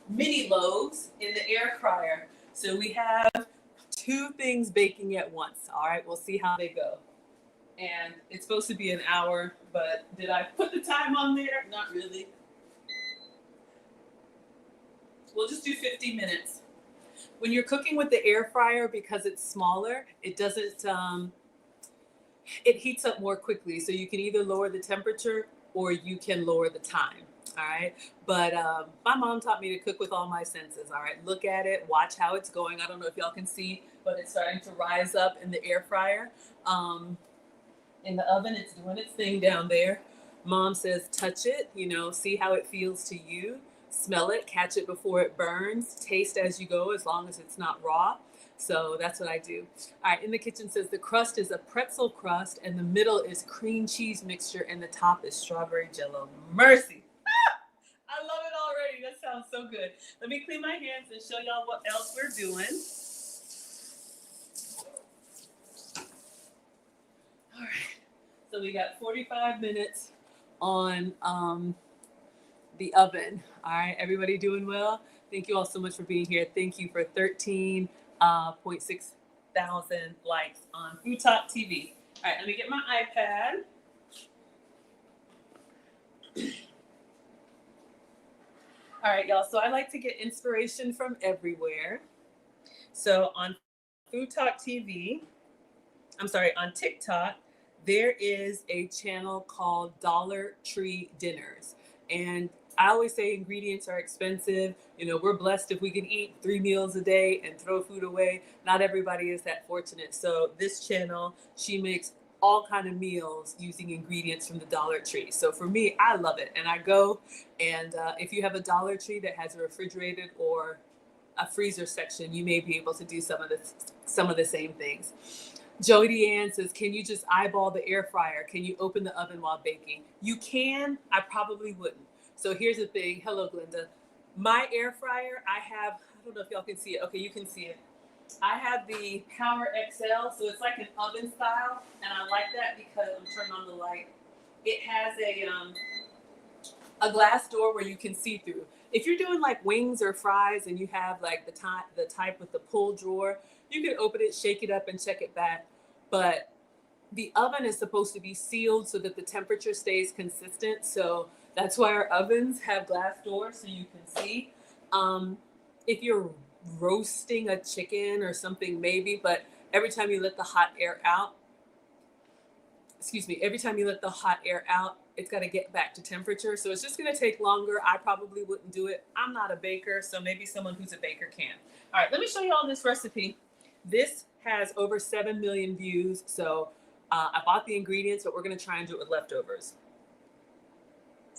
mini loaves in the air fryer. So we have two things baking at once. All right, we'll see how they go. And it's supposed to be an hour, but did I put the time on there? Not really. We'll just do 50 minutes. When you're cooking with the air fryer, because it's smaller, it doesn't, it heats up more quickly. So you can either lower the temperature or you can lower the time. All right. But my mom taught me to cook with all my senses. All right. Look at it, watch how it's going. I don't know if y'all can see, but it's starting to rise up in the air fryer. In the oven, it's doing its thing down there. Mom says, touch it, see how it feels to you. Smell it, catch it before it burns. Taste as you go, as long as it's not raw. So that's what I do. All right, in the kitchen says the crust is a pretzel crust and the middle is cream cheese mixture and the top is strawberry jello. Mercy. I love it already. That sounds so good. Let me clean my hands and show y'all what else we're doing. All right. So we got 45 minutes on the oven. All right, everybody doing well? Thank you all so much for being here. Thank you for 13.6 thousand likes on Food Talk TV. All right, let me get my iPad. All right, y'all. So I like to get inspiration from everywhere. So on Food Talk TV, on TikTok, there is a channel called Dollar Tree Dinners. And I always say ingredients are expensive. We're blessed if we can eat 3 meals a day and throw food away. Not everybody is that fortunate. So this channel, she makes all kind of meals using ingredients from the Dollar Tree. So for me, I love it. And I go, and if you have a Dollar Tree that has a refrigerated or a freezer section, you may be able to do some of the same things. Jody Ann says, can you just eyeball the air fryer? Can you open the oven while baking? You can. I probably wouldn't. So here's the thing. Hello, Glenda. My air fryer, I don't know if y'all can see it. Okay, you can see it. I have the Power XL, so it's like an oven style, and I like that because I'm turning on the light. It has a glass door where you can see through. If you're doing like wings or fries and you have like the type with the pull drawer, you can open it, shake it up, and check it back. But the oven is supposed to be sealed so that the temperature stays consistent. So that's why our ovens have glass doors so you can see. If you're roasting a chicken or something, maybe, but every time you let the hot air out, it's got to get back to temperature. So it's just going to take longer. I probably wouldn't do it. I'm not a baker, so maybe someone who's a baker can. All right, let me show you all this recipe. This has over 7 million views. So I bought the ingredients, but we're going to try and do it with leftovers.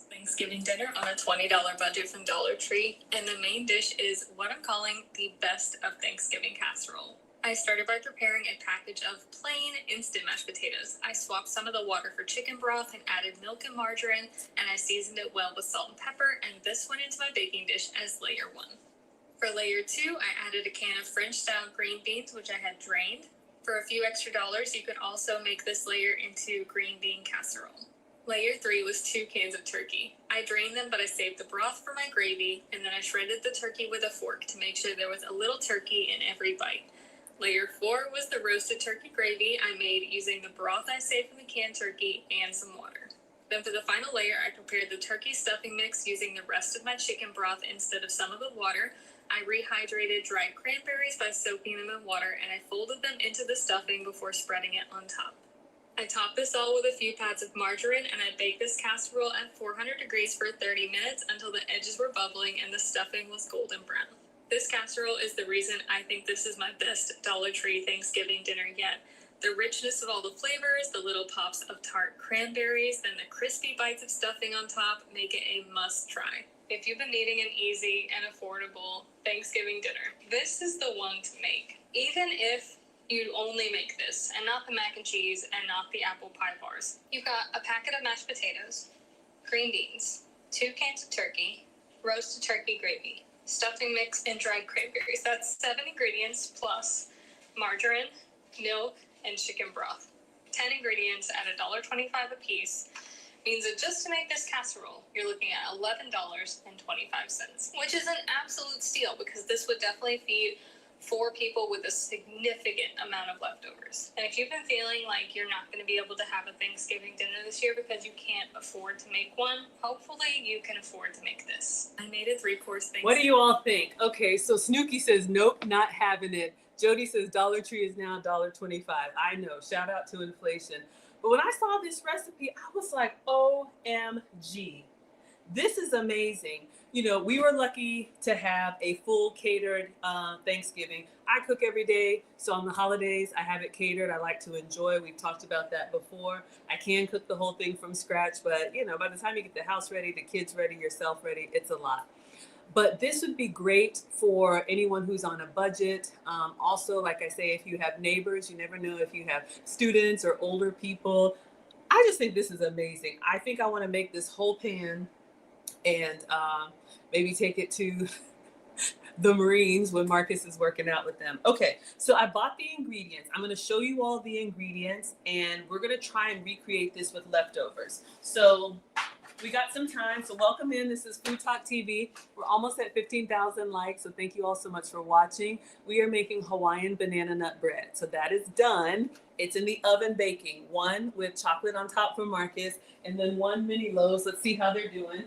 Thanksgiving dinner on a $20 budget from Dollar Tree, and the main dish is what I'm calling the best of Thanksgiving casserole. I started by preparing a package of plain instant mashed potatoes. I swapped some of the water for chicken broth and added milk and margarine, and I seasoned it well with salt and pepper, and this went into my baking dish as layer 1. For layer 2, I added a can of French-style green beans, which I had drained. For a few extra dollars, you could also make this layer into green bean casserole. Layer 3 was 2 cans of turkey. I drained them, but I saved the broth for my gravy, and then I shredded the turkey with a fork to make sure there was a little turkey in every bite. Layer 4 was the roasted turkey gravy I made using the broth I saved from the canned turkey and some water. Then for the final layer, I prepared the turkey stuffing mix using the rest of my chicken broth instead of some of the water. I rehydrated dried cranberries by soaking them in water, and I folded them into the stuffing before spreading it on top. I topped this all with a few pads of margarine, and I baked this casserole at 400 degrees for 30 minutes until the edges were bubbling and the stuffing was golden brown. This casserole is the reason I think this is my best Dollar Tree Thanksgiving dinner yet. The richness of all the flavors, the little pops of tart cranberries, then the crispy bites of stuffing on top make it a must try. If you've been needing an easy and affordable Thanksgiving dinner, this is the one to make. Even if you only make this and not the mac and cheese and not the apple pie bars. You've got a packet of mashed potatoes, green beans, 2 cans of turkey, roasted turkey gravy, stuffing mix, and dried cranberries. That's 7 ingredients plus margarine, milk, and chicken broth. 10 ingredients at $1.25 a piece means that just to make this casserole, you're looking at $11.25, which is an absolute steal because this would definitely feed 4 people with a significant amount of leftovers. And if you've been feeling like you're not going to be able to have a Thanksgiving dinner this year because you can't afford to make one, hopefully you can afford to make this. I made a 3-course Thanksgiving. What do you all think? Okay, so Snooki says, nope, not having it. Jody says Dollar Tree is now $1.25. I know, shout out to inflation. But when I saw this recipe, I was like, OMG. This is amazing. You know, we were lucky to have a full catered Thanksgiving. I cook every day, so on the holidays, I have it catered. I like to enjoy. We've talked about that before. I can cook the whole thing from scratch, but, you know, by the time you get the house ready, the kids ready, yourself ready, it's a lot. But this would be great for anyone who's on a budget. Also, like I say, if you have neighbors, you never know if you have students or older people. I just think this is amazing. I think I want to make this whole pan and maybe take it to the Marines when Marcus is working out with them. Okay, so I bought the ingredients. I'm going to show you all the ingredients, and we're going to try and recreate this with leftovers. So we got some time, so welcome in. This is Food Talk TV. We're almost at 15,000 likes, so thank you all so much for watching. We are making Hawaiian banana nut bread. So that is done. It's in the oven baking. 1 with chocolate on top for Marcus, and then 1 mini loaves. Let's see how they're doing.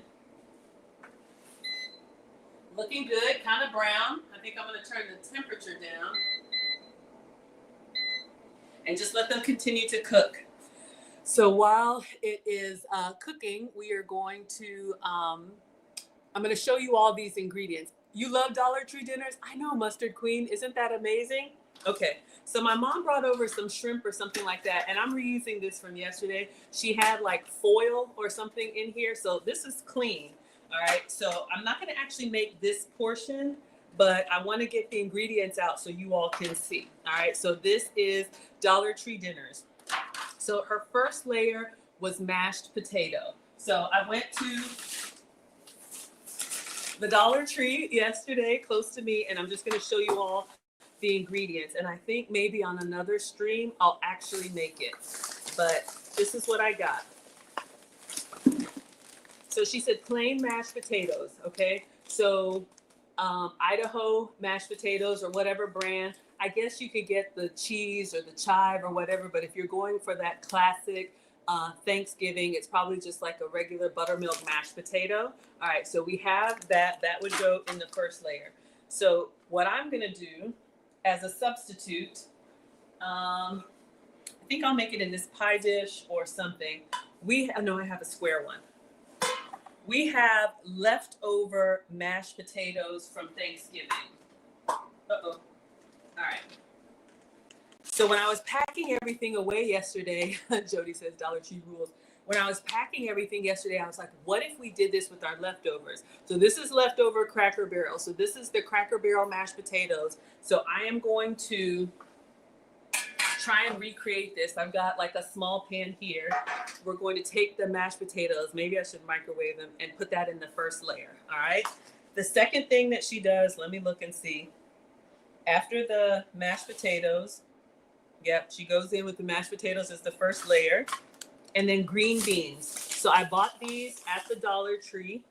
Looking good, kind of brown. I think I'm going to turn the temperature down and just let them continue to cook. So while it is cooking, we are going to, I'm going to show you all these ingredients. You love Dollar Tree dinners? I know, Mustard Queen. Isn't that amazing? Okay, so my mom brought over some shrimp or something like that, and I'm reusing this from yesterday. She had like foil or something in here, so this is clean. All right, so I'm not going to actually make this portion, but I want to get the ingredients out so you all can see. All right, so this is Dollar Tree dinners. So her first layer was mashed potato. So I went to the Dollar Tree yesterday, close to me, and I'm just going to show you all the ingredients. And I think maybe on another stream, I'll actually make it. But this is what I got. So she said plain mashed potatoes, okay? So Idaho mashed potatoes or whatever brand. I guess you could get the cheese or the chive or whatever, but if you're going for that classic Thanksgiving, it's probably just like a regular buttermilk mashed potato. All right, so we have that. That would go in the first layer. So what I'm gonna do as a substitute, I think I'll make it in this pie dish or something. I have a square one. We have leftover mashed potatoes from Thanksgiving. Uh-oh. All right. So when I was packing everything away yesterday, Jody says Dollar Tree rules. When I was packing everything yesterday, I was like, what if we did this with our leftovers? So this is leftover Cracker Barrel. So this is the Cracker Barrel mashed potatoes. So I am going to try and recreate this. I've got like a small pan here. We're going to take the mashed potatoes. Maybe I should microwave them and put that in the first layer. All right. The second thing that she does, let me look and see. After the mashed potatoes, yep, she goes in with the mashed potatoes as the first layer. And then green beans. So I bought these at the Dollar Tree,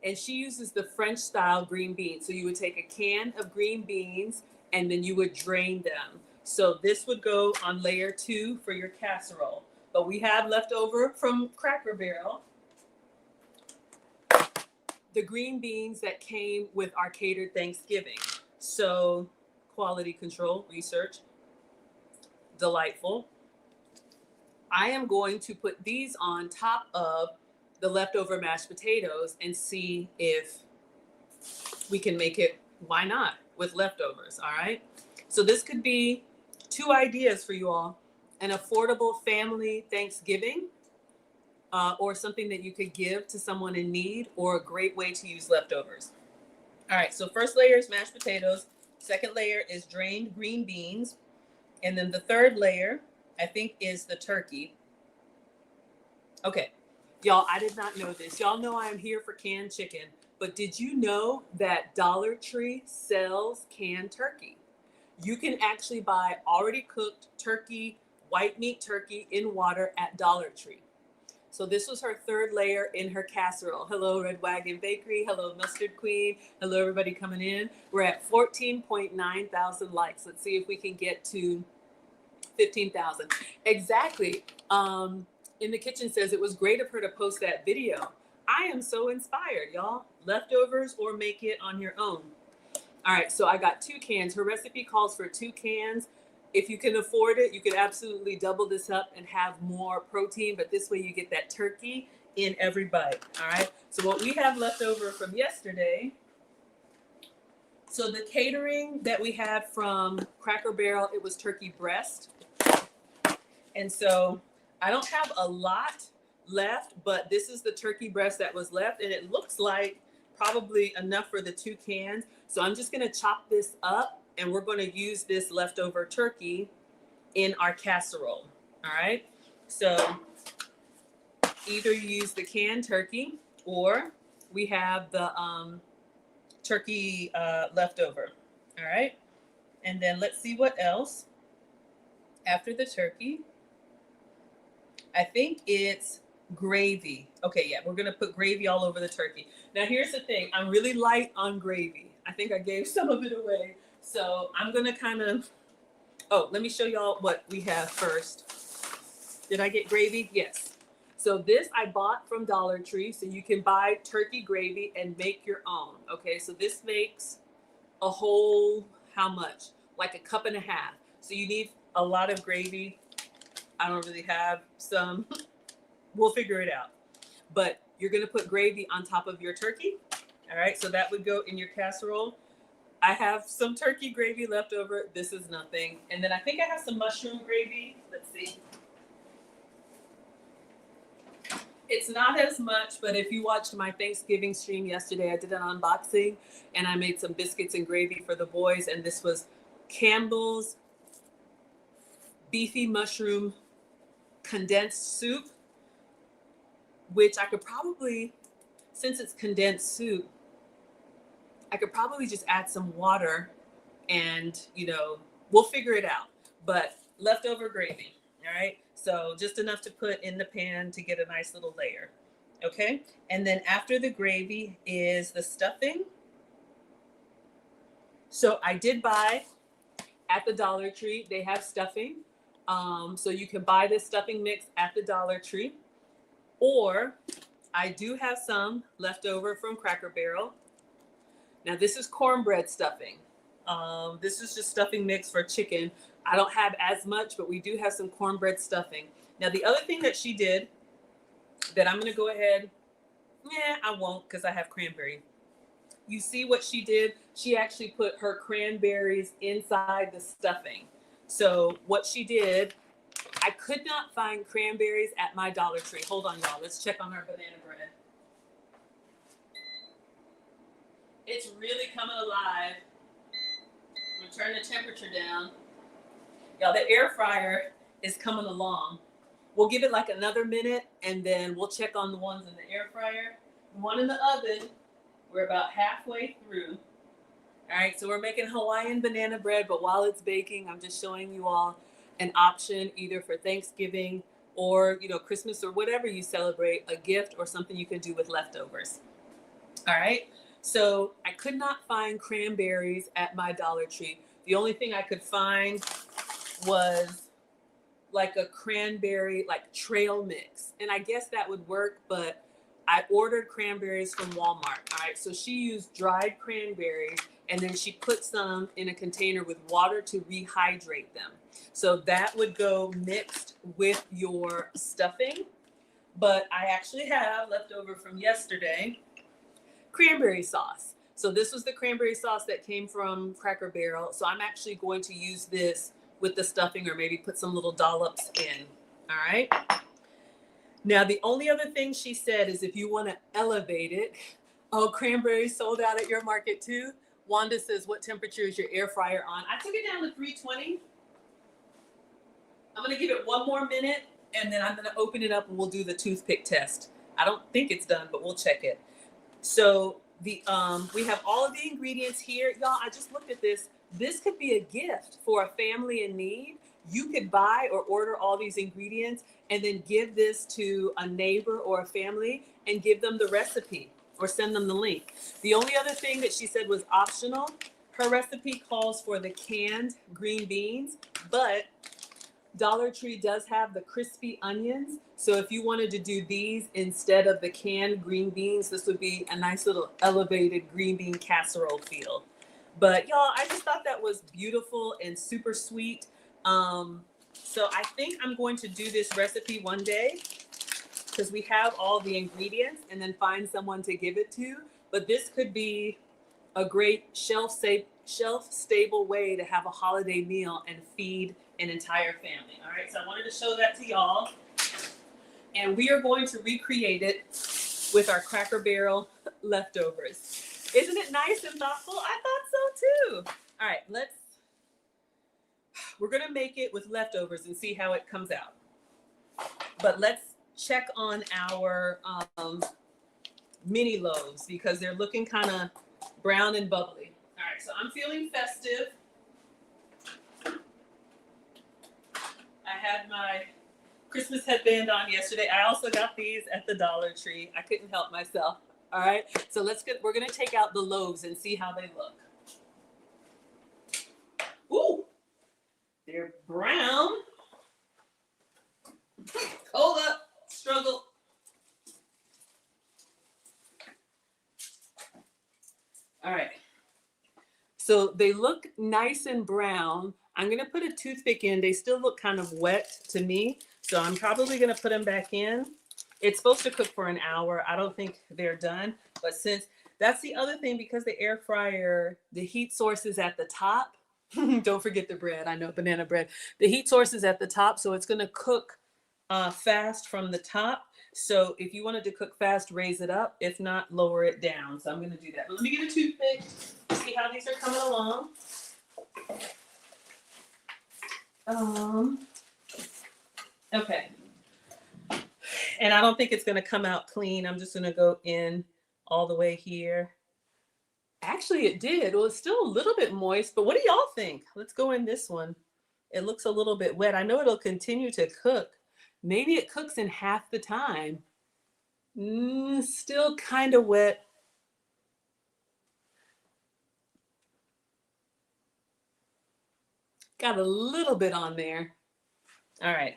and she uses the French style green beans. So you would take a can of green beans and then you would drain them. So this would go on layer 2 for your casserole. But we have leftover from Cracker Barrel. the green beans that came with our catered Thanksgiving. So quality control, research, delightful. I am going to put these on top of the leftover mashed potatoes and see if we can make it, why not, with leftovers, all right? So this could be 2 ideas for you all. An affordable family Thanksgiving, or something that you could give to someone in need, or a great way to use leftovers. All right, so first layer is mashed potatoes. Second layer is drained green beans. And then the third layer, I think, is the turkey. Okay, y'all, I did not know this. Y'all know I am here for canned chicken, but did you know that Dollar Tree sells canned turkey? You can actually buy already cooked turkey, white meat turkey in water at Dollar Tree. So this was her third layer in her casserole. Hello, Red Wagon Bakery. Hello, Mustard Queen. Hello, everybody coming in. We're at 14.9 thousand likes. Let's see if we can get to 15,000. Exactly. In the Kitchen says it was great of her to post that video. I am so inspired, y'all. Leftovers or make it on your own. All right, so I got 2 cans. Her recipe calls for 2 cans. If you can afford it, you could absolutely double this up and have more protein, but this way you get that turkey in every bite, all right? So what we have left over from yesterday, so the catering that we had from Cracker Barrel, it was turkey breast. And so I don't have a lot left, but this is the turkey breast that was left, and it looks like probably enough for the 2 cans. So I'm just gonna chop this up, and we're gonna use this leftover turkey in our casserole, all right? So either you use the canned turkey, or we have the turkey leftover, all right? And then let's see what else after the turkey. I think it's gravy. Okay, yeah, we're gonna put gravy all over the turkey. Now here's the thing, I'm really light on gravy. I think I gave some of it away. So I'm gonna kind of, let me show y'all what we have first. Did I get gravy? Yes. So this I bought from Dollar Tree, so you can buy turkey gravy and make your own. Okay, so this makes a whole, how much? Like a cup and a half. So you need a lot of gravy. I don't really have some. We'll figure it out. But you're gonna put gravy on top of your turkey. All right, so that would go in your casserole. I have some turkey gravy left over. This is nothing. And then I think I have some mushroom gravy. Let's see. It's not as much, but if you watched my Thanksgiving stream yesterday, I did an unboxing and I made some biscuits and gravy for the boys. And this was Campbell's beefy mushroom condensed soup, which I could probably, since it's condensed soup, I could probably just add some water and, we'll figure it out. But leftover gravy, all right? So just enough to put in the pan to get a nice little layer, okay? And then after the gravy is the stuffing. So I did buy at the Dollar Tree, they have stuffing. So you can buy this stuffing mix at the Dollar Tree. Or I do have some left over from Cracker Barrel. Now this is cornbread stuffing. This is just stuffing mix for chicken. I don't have as much, but we do have some cornbread stuffing. Now the other thing that she did that I'm gonna go ahead, I won't because I have cranberry. You see what she did? She actually put her cranberries inside the stuffing. So what she did, I could not find cranberries at my Dollar Tree. Hold on, y'all. Let's check on our banana bread. It's really coming alive. I'm gonna turn the temperature down. Y'all, the air fryer is coming along. We'll give it like another minute and then we'll check on the ones in the air fryer. The one in the oven, we're about halfway through. All right, so we're making Hawaiian banana bread, but while it's baking, I'm just showing you all an option either for Thanksgiving or, Christmas or whatever you celebrate, a gift or something you can do with leftovers. All right, so I could not find cranberries at my Dollar Tree. The only thing I could find was like a cranberry, like trail mix. And I guess that would work, but I ordered cranberries from Walmart. All right, so she used dried cranberries and then she put some in a container with water to rehydrate them. So that would go mixed with your stuffing. But I actually have leftover from yesterday cranberry sauce. So this was the cranberry sauce that came from Cracker Barrel. So I'm actually going to use this with the stuffing or maybe put some little dollops in. All right. Now, the only other thing she said is if you want to elevate it, oh, cranberries sold out at your market too. Wanda says, what temperature is your air fryer on? I took it down to 320. I'm going to give it one more minute and then I'm going to open it up and we'll do the toothpick test. I don't think it's done, but we'll check it. So we have all of the ingredients here. Y'all, I just looked at this. This could be a gift for a family in need. You could buy or order all these ingredients and then give this to a neighbor or a family and give them the recipe or send them the link. The only other thing that she said was optional. Her recipe calls for the canned green beans, but Dollar Tree does have the crispy onions. So if you wanted to do these instead of the canned green beans, this would be a nice little elevated green bean casserole feel. But y'all, I just thought that was beautiful and super sweet. So I think I'm going to do this recipe one day because we have all the ingredients and then find someone to give it to. But this could be a great shelf-stable way to have a holiday meal and feed an entire family. All right, so I wanted to show that to y'all. And we are going to recreate it with our Cracker Barrel leftovers. Isn't it nice and thoughtful? I thought so too. All right, we're gonna make it with leftovers and see how it comes out. But let's check on our mini loaves because they're looking kind of brown and bubbly. All right, so I'm feeling festive. I had my Christmas headband on yesterday. I also got these at the Dollar Tree. I couldn't help myself. All right, so we're gonna take out the loaves and see how they look. Ooh, they're brown. Hold up, struggle. All right, so they look nice and brown. I'm gonna put a toothpick in. They still look kind of wet to me, so I'm probably gonna put them back in. It's supposed to cook for an hour. I don't think they're done, but since that's the other thing, because the air fryer, the heat source is at the top. Don't forget the bread. I know, banana bread. The heat source is at the top, so it's gonna cook fast from the top. So if you wanted to cook fast, raise it up. If not, lower it down. So I'm gonna do that. But let me get a toothpick, see how these are coming along. Okay. And I don't think it's going to come out clean. I'm just going to go in all the way here. Actually, it did. Well, it's still a little bit moist, but what do y'all think? Let's go in this one. It looks a little bit wet. I know it'll continue to cook. Maybe it cooks in half the time. Still kind of wet. Got a little bit on there. All right.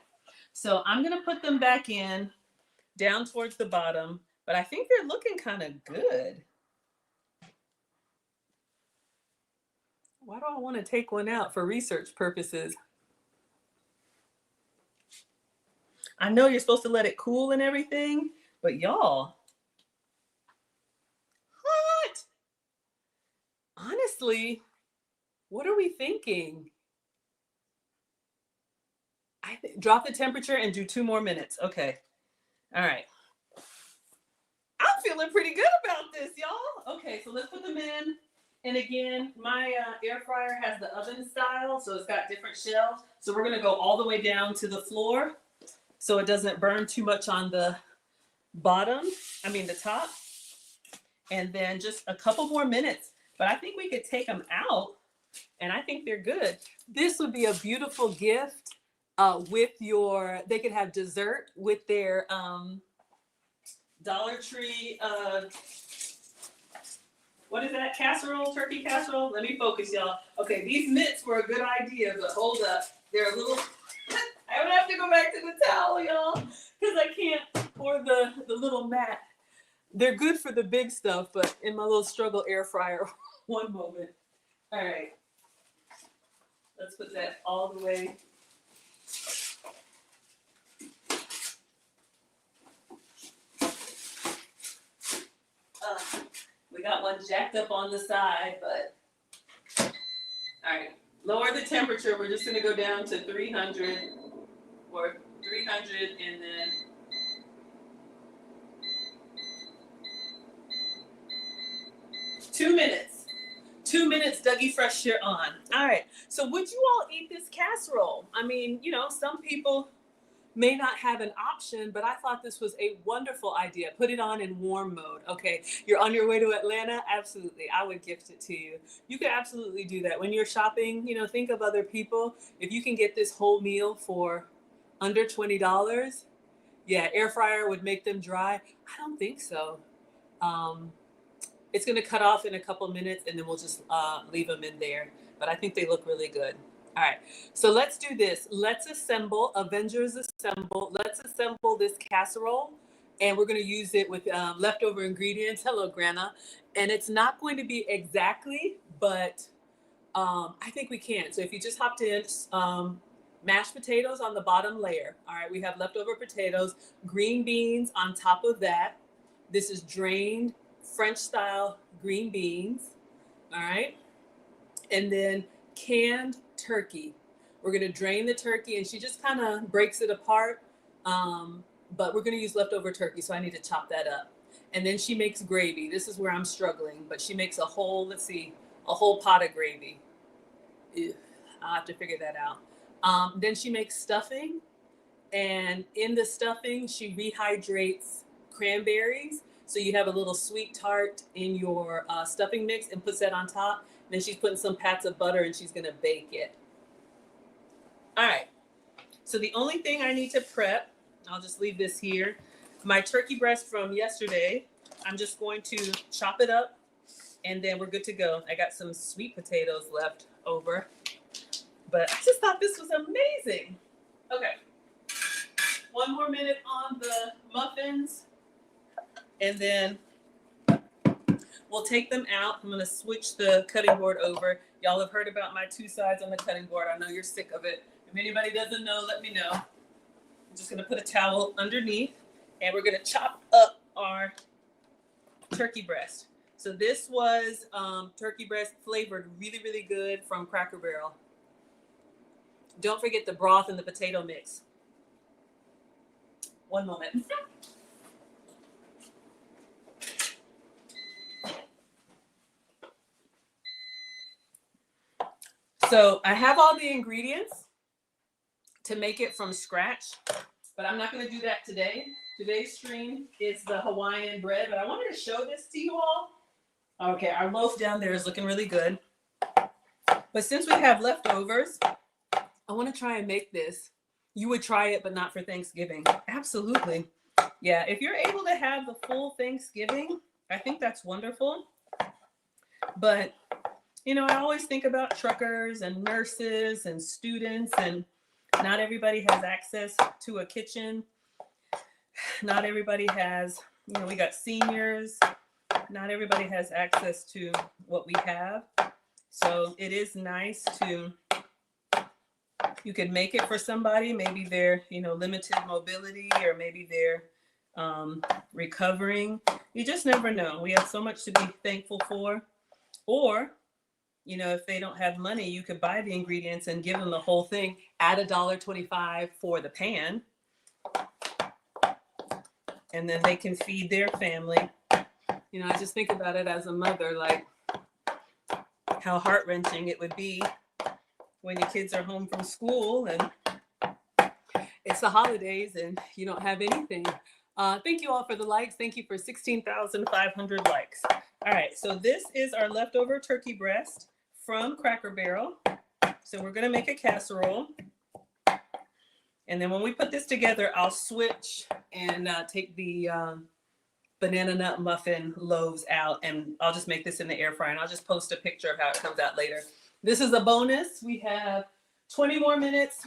So I'm going to put them back in down towards the bottom, but I think they're looking kind of good. Why do I want to take one out for research purposes? I know you're supposed to let it cool and everything, but y'all, what? Honestly, what are we thinking? Drop the temperature and do 2 more minutes. Okay. All right. I'm feeling pretty good about this, y'all. Okay, so let's put them in. And again, my air fryer has the oven style, so it's got different shelves. So we're going to go all the way down to the floor so it doesn't burn too much on the the top. And then just a couple more minutes. But I think we could take them out, and I think they're good. This would be a beautiful gift they could have dessert with their Dollar Tree, what is that, casserole, turkey casserole? Let me focus, y'all. Okay, these mitts were a good idea, but hold up. They're a little, I would have to go back to the towel, y'all, because I can't pour the little mat. They're good for the big stuff, but in my little struggle air fryer, one moment. All right. Let's put that all the way. We got one jacked up on the side, but all right. Lower the temperature. We're just going to go down to 300 or 300 and then two minutes. 2 minutes, Dougie Fresh, you're on. All right. So would you all eat this casserole? I mean, you know, some people may not have an option, but I thought this was a wonderful idea. Put it on in warm mode. Okay, you're on your way to Atlanta? Absolutely. I would gift it to you. You could absolutely do that. When you're shopping, you know, think of other people. If you can get this whole meal for under $20, yeah, air fryer would make them dry. I don't think so. It's going to cut off in a couple minutes and then we'll just leave them in there. But I think they look really good. All right, so let's do this. Let's assemble, Avengers Assemble. Let's assemble this casserole, and we're going to use it with leftover ingredients. Hello, Grandma. And it's not going to be exactly, but I think we can. So if you just hopped in, mashed potatoes on the bottom layer. All right, we have leftover potatoes, green beans on top of that. This is drained French-style green beans. All right, and then canned turkey. We're going to drain the turkey and she just kind of breaks it apart. But we're going to use leftover turkey. So I need to chop that up. And then she makes gravy. This is where I'm struggling, but she makes a whole, let's see, a whole pot of gravy. Ew, I'll have to figure that out. Then she makes stuffing, and in the stuffing, she rehydrates cranberries. So you have a little sweet tart in your stuffing mix and puts that on top. Then she's putting some pats of butter and she's going to bake it. All right. So the only thing I need to prep, I'll just leave this here. My turkey breast from yesterday, I'm just going to chop it up and then we're good to go. I got some sweet potatoes left over, but I just thought this was amazing. Okay. 1 more minute on the muffins and then we'll take them out. I'm going to switch the cutting board over. Y'all have heard about my 2 sides on the cutting board. I know you're sick of it. If anybody doesn't know, let me know. I'm just going to put a towel underneath, and we're going to chop up our turkey breast. So this was turkey breast flavored really, really good from Cracker Barrel. Don't forget the broth and the potato mix. 1 moment. So I have all the ingredients to make it from scratch, but I'm not going to do that today. Today's stream is the Hawaiian bread, but I wanted to show this to you all. Okay, our loaf down there is looking really good. But since we have leftovers, I want to try and make this. You would try it, but not for Thanksgiving. Absolutely. Yeah, if you're able to have the full Thanksgiving, I think that's wonderful. But you know, I always think about truckers and nurses and students, and not everybody has access to a kitchen. Not everybody has, you know, we got seniors. Not everybody has access to what we have. So it is nice to, you could make it for somebody. Maybe they're, you know, limited mobility, or maybe they're recovering. You just never know. We have so much to be thankful for. Or, you know, if they don't have money, you could buy the ingredients and give them the whole thing at $1.25 for the pan. And then they can feed their family. You know, I just think about it as a mother, like how heart-wrenching it would be when your kids are home from school and it's the holidays and you don't have anything. Thank you all for the likes. Thank you for 16,500 likes. All right, so this is our leftover turkey breast from Cracker Barrel. So we're gonna make a casserole. And then when we put this together, I'll switch and take the banana nut muffin loaves out, and I'll just make this in the air fryer, and I'll just post a picture of how it comes out later. This is a bonus. We have 20 more minutes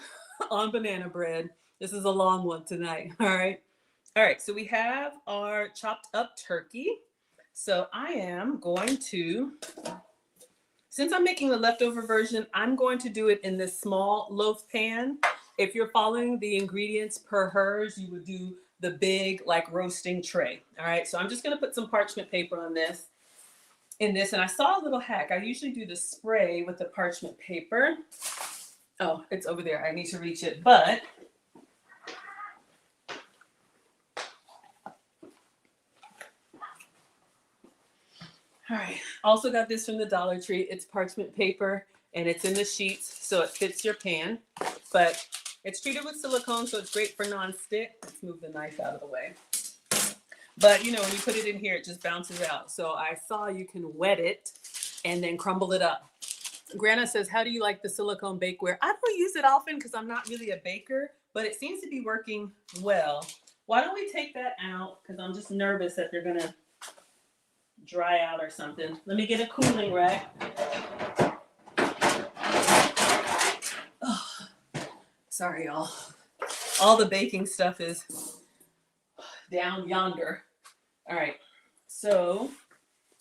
on banana bread. This is a long one tonight, all right? All right, so we have our chopped up turkey. So I am going to, since I'm making the leftover version, I'm going to do it in this small loaf pan. If you're following the ingredients per hers, you would do the big like roasting tray. All right, so I'm just gonna put some parchment paper on this, and I saw a little hack. I usually do the spray with the parchment paper. Oh, it's over there. I need to reach it, but all right. Also got this from the Dollar Tree. It's parchment paper and it's in the sheets so it fits your pan, but it's treated with silicone, so it's great for non-stick. Let's move the knife out of the way. But you know, when you put it in here, it just bounces out. So I saw you can wet it and then crumble it up. Grana says, how do you like the silicone bakeware? I don't use it often because I'm not really a baker, but it seems to be working well. Why don't we take that out? Because I'm just nervous that they're gonna dry out or something. Let me get a cooling rack. Oh, sorry, y'all. All the baking stuff is down yonder. All right, so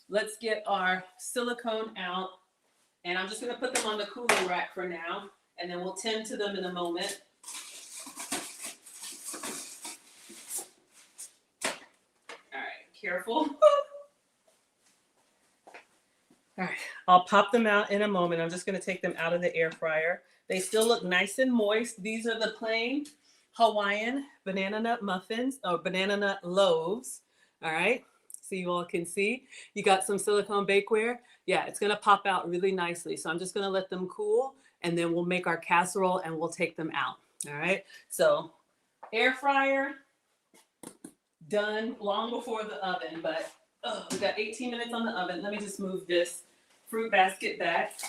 let's get our silicone out, and I'm just gonna put them on the cooling rack for now, and then we'll tend to them in a moment. All right, careful. All right, I'll pop them out in a moment. I'm just gonna take them out of the air fryer. They still look nice and moist. These are the plain Hawaiian banana nut muffins or banana nut loaves. All right, so you all can see. You got some silicone bakeware. Yeah, it's gonna pop out really nicely. So I'm just gonna let them cool, and then we'll make our casserole and we'll take them out. All right, so air fryer done long before the oven, but we got 18 minutes on the oven. Let me just move this fruit basket back.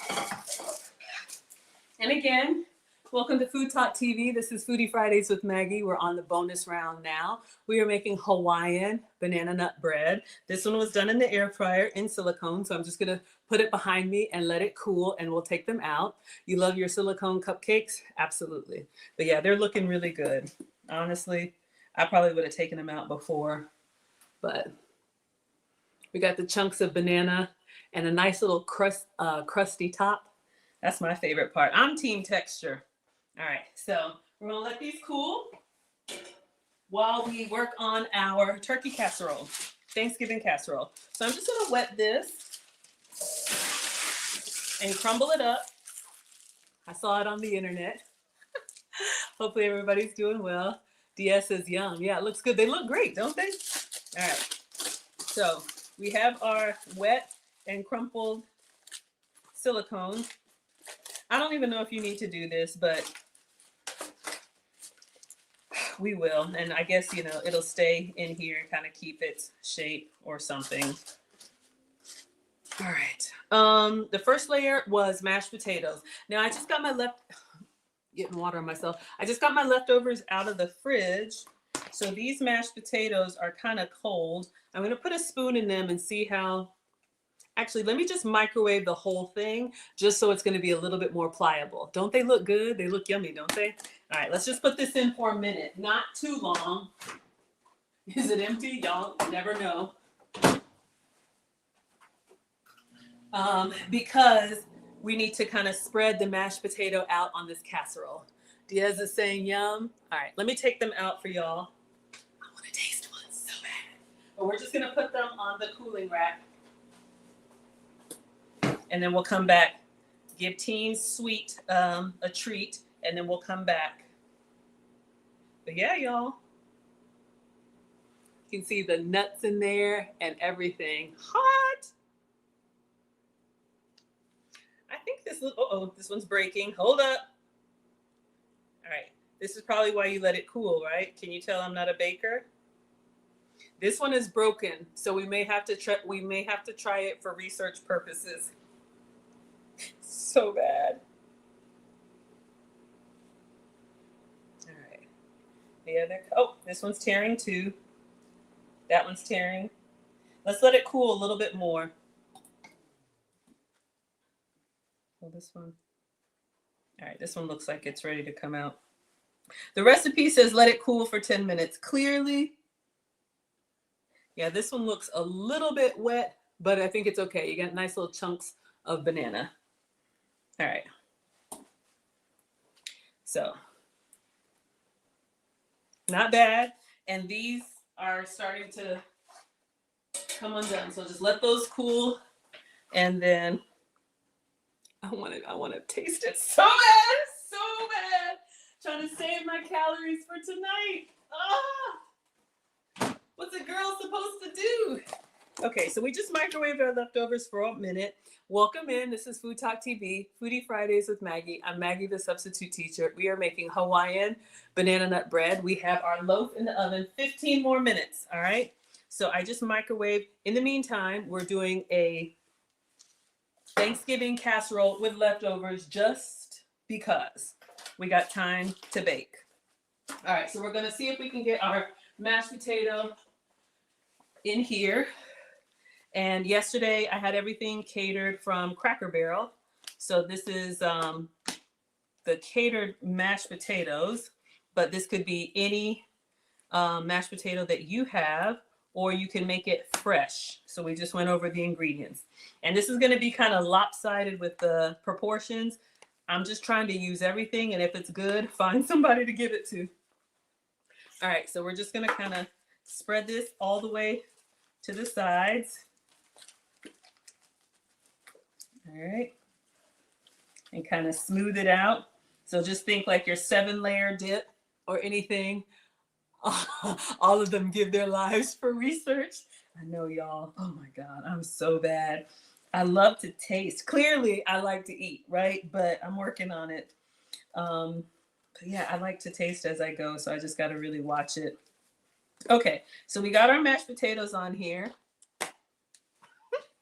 And again, welcome to Food Talk TV. This is Foodie Fridays with Maggie. We're on the bonus round now. We are making Hawaiian banana nut bread. This one was done in the air fryer in silicone, so I'm just gonna put it behind me and let it cool, and we'll take them out. You love your silicone cupcakes? Absolutely. But yeah, they're looking really good. Honestly, I probably would have taken them out before, but we got the chunks of banana and a nice little crusty top. That's my favorite part. I'm team texture. All right, so we're gonna let these cool while we work on our turkey casserole, Thanksgiving casserole. So I'm just gonna wet this and crumble it up. I saw it on the internet. Hopefully everybody's doing well. DS says yum. Yeah, it looks good. They look great, don't they? All right, so we have our wet and crumpled silicone. I don't even know if you need to do this, but we will. And I guess, you know, it'll stay in here and kind of keep its shape or something. All right. The first layer was mashed potatoes. Now I just got my getting water on myself. I just got my leftovers out of the fridge. So these mashed potatoes are kind of cold. I'm going to put a spoon in them and see how. Actually, let me just microwave the whole thing just so it's going to be a little bit more pliable. Don't they look good? They look yummy, don't they? All right, let's just put this in for a minute. Not too long. Is it empty? Y'all never know. Because we need to kind of spread the mashed potato out on this casserole. Diaz is saying yum. All right, let me take them out for y'all. I want to taste one so bad. But we're just going to put them on the cooling rack. And then we'll come back, give Team Sweet a treat, and then we'll come back. But yeah, y'all. You can see the nuts in there and everything. Hot. I think this, this one's breaking. Hold up. All right. This is probably why you let it cool, right? Can you tell I'm not a baker? This one is broken, so we may have to try it for research purposes. So bad. All right. The other, this one's tearing too. That one's tearing. Let's let it cool a little bit more. Oh, this one. All right, this one looks like it's ready to come out. The recipe says let it cool for 10 minutes. Clearly, Yeah, this one looks a little bit wet, but I think it's okay. You got nice little chunks of banana. All right. So, not bad. And these are starting to come undone. So just let those cool. And then I want to taste it so bad. So bad. Trying to save my calories for tonight. Ah! What's a girl supposed to do? Okay, so we just microwaved our leftovers for a minute. Welcome in. This is Food Talk TV, Foodie Fridays with Maggie. I'm Maggie, the substitute teacher. We are making Hawaiian banana nut bread. We have our loaf in the oven, 15 more minutes, all right? So I just microwaved. In the meantime, we're doing a Thanksgiving casserole with leftovers just because we got time to bake. All right, so we're gonna see if we can get our mashed potato in here. And yesterday I had everything catered from Cracker Barrel. So this is the catered mashed potatoes, but this could be any mashed potato that you have, or you can make it fresh. So we just went over the ingredients. And this is gonna be kind of lopsided with the proportions. I'm just trying to use everything, and if it's good, find somebody to give it to. All right, so we're just gonna kind of spread this all the way to the sides. All right, and kind of smooth it out. So just think like your 7-layer dip or anything. All of them give their lives for research. I know, y'all. Oh my God, I'm so bad. I love to taste. Clearly, I like to eat, right? But I'm working on it. But yeah, I like to taste as I go, so I just got to really watch it. Okay, so we got our mashed potatoes on here.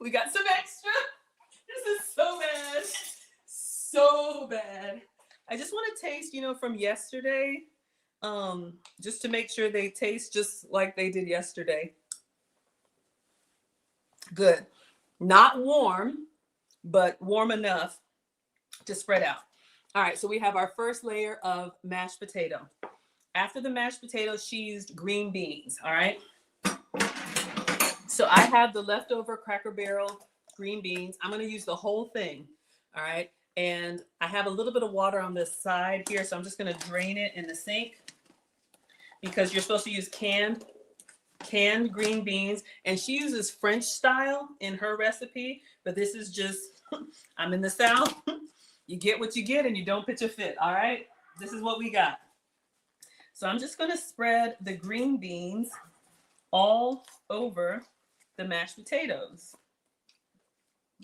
We got some extra. This is so bad. So bad. I just want to taste, from yesterday, just to make sure they taste just like they did yesterday. Good. Not warm, but warm enough to spread out. All right, so we have our first layer of mashed potato. After the mashed potato, she used green beans, all right? So I have the leftover Cracker Barrel green beans. I'm gonna use the whole thing, all right? And I have a little bit of water on this side here, so I'm just gonna drain it in the sink because you're supposed to use canned green beans. And she uses French style in her recipe, but this is just, I'm in the South. You get what you get and you don't pitch a fit, all right? This is what we got. So I'm just gonna spread the green beans all over the mashed potatoes.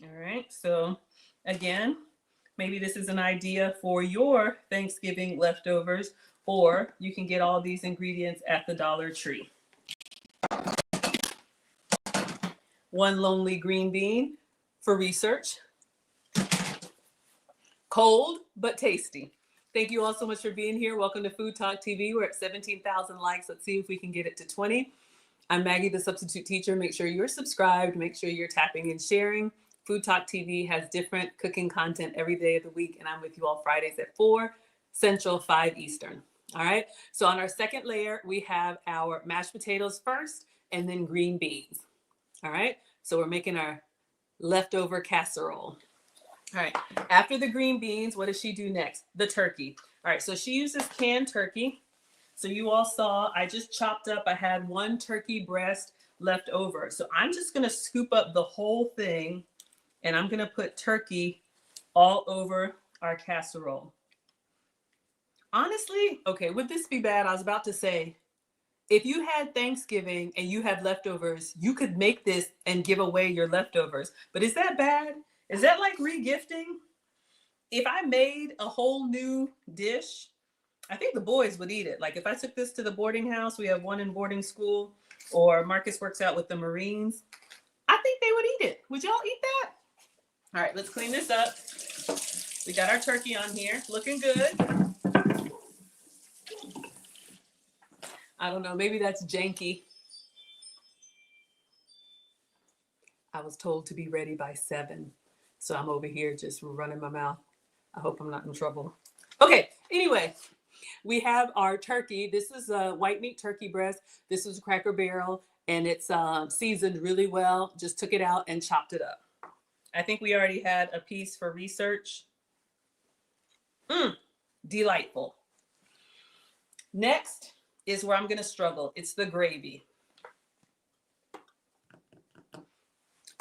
All right, so again, maybe this is an idea for your Thanksgiving leftovers, or you can get all these ingredients at the Dollar Tree. One lonely green bean for research. Cold, but tasty. Thank you all so much for being here. Welcome to Food Talk TV. We're at 17,000 likes. Let's see if we can get it to 20. I'm Maggie, the substitute teacher. Make sure you're subscribed. Make sure you're tapping and sharing. Food Talk TV has different cooking content every day of the week, and I'm with you all Fridays at 4 Central, 5 Eastern. All right. So on our second layer, we have our mashed potatoes first, and then green beans. All right. So we're making our leftover casserole. All right, after the green beans, what does she do next? The turkey. All right, so she uses canned turkey. So you all saw, I just chopped up, I had 1 turkey breast left over. So I'm just gonna scoop up the whole thing and I'm gonna put turkey all over our casserole. Honestly, okay, would this be bad? I was about to say, if you had Thanksgiving and you had leftovers, you could make this and give away your leftovers. But is that bad? Is that like regifting? If I made a whole new dish, I think the boys would eat it. Like if I took this to the boarding house, we have one in boarding school, or Marcus works out with the Marines, I think they would eat it. Would y'all eat that? All right, let's clean this up. We got our turkey on here, looking good. I don't know, maybe that's janky. I was told to be ready by 7. So I'm over here just running my mouth. I hope I'm not in trouble. Okay, anyway, we have our turkey. This is a white meat turkey breast. This is Cracker Barrel. and it's seasoned really well. Just took it out and chopped it up. I think we already had a piece for research. Delightful. Next is where I'm going to struggle. It's the gravy.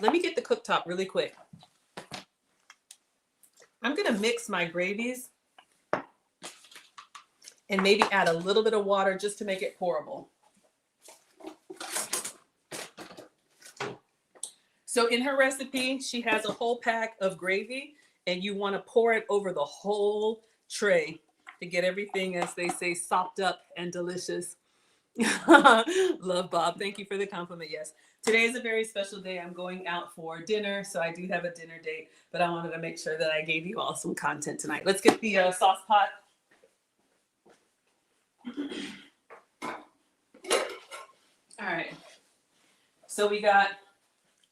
Let me get the cooktop really quick. I'm going to mix my gravies and maybe add a little bit of water just to make it pourable. So in her recipe, she has a whole pack of gravy, and you want to pour it over the whole tray to get everything, as they say, sopped up and delicious. Love, Bob. Thank you for the compliment. Yes. Today is a very special day. I'm going out for dinner, so I do have a dinner date, but I wanted to make sure that I gave you all some content tonight. Let's get the sauce pot. All right. So we got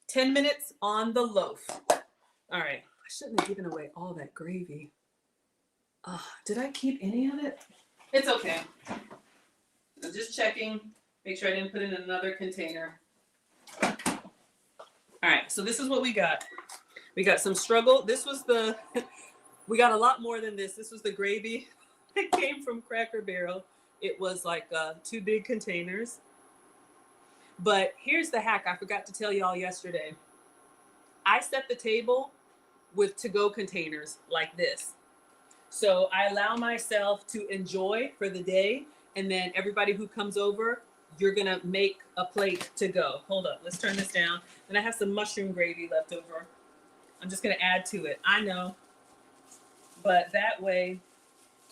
10 minutes on the loaf. All right. I shouldn't have given away all that gravy. Did I keep any of it? It's okay. I'm just checking. Make sure I didn't put it in another container. All right. So this is what we got. We got some struggle. This was we got a lot more than this. This was the gravy that came from Cracker Barrel. It was like 2 big containers. But here's the hack I forgot to tell y'all yesterday. I set the table with to-go containers like this. So I allow myself to enjoy for the day, and then everybody who comes over, you're gonna make a plate to go. Hold up, let's turn this down. And I have some mushroom gravy left over. I'm just gonna add to it. I know, but that way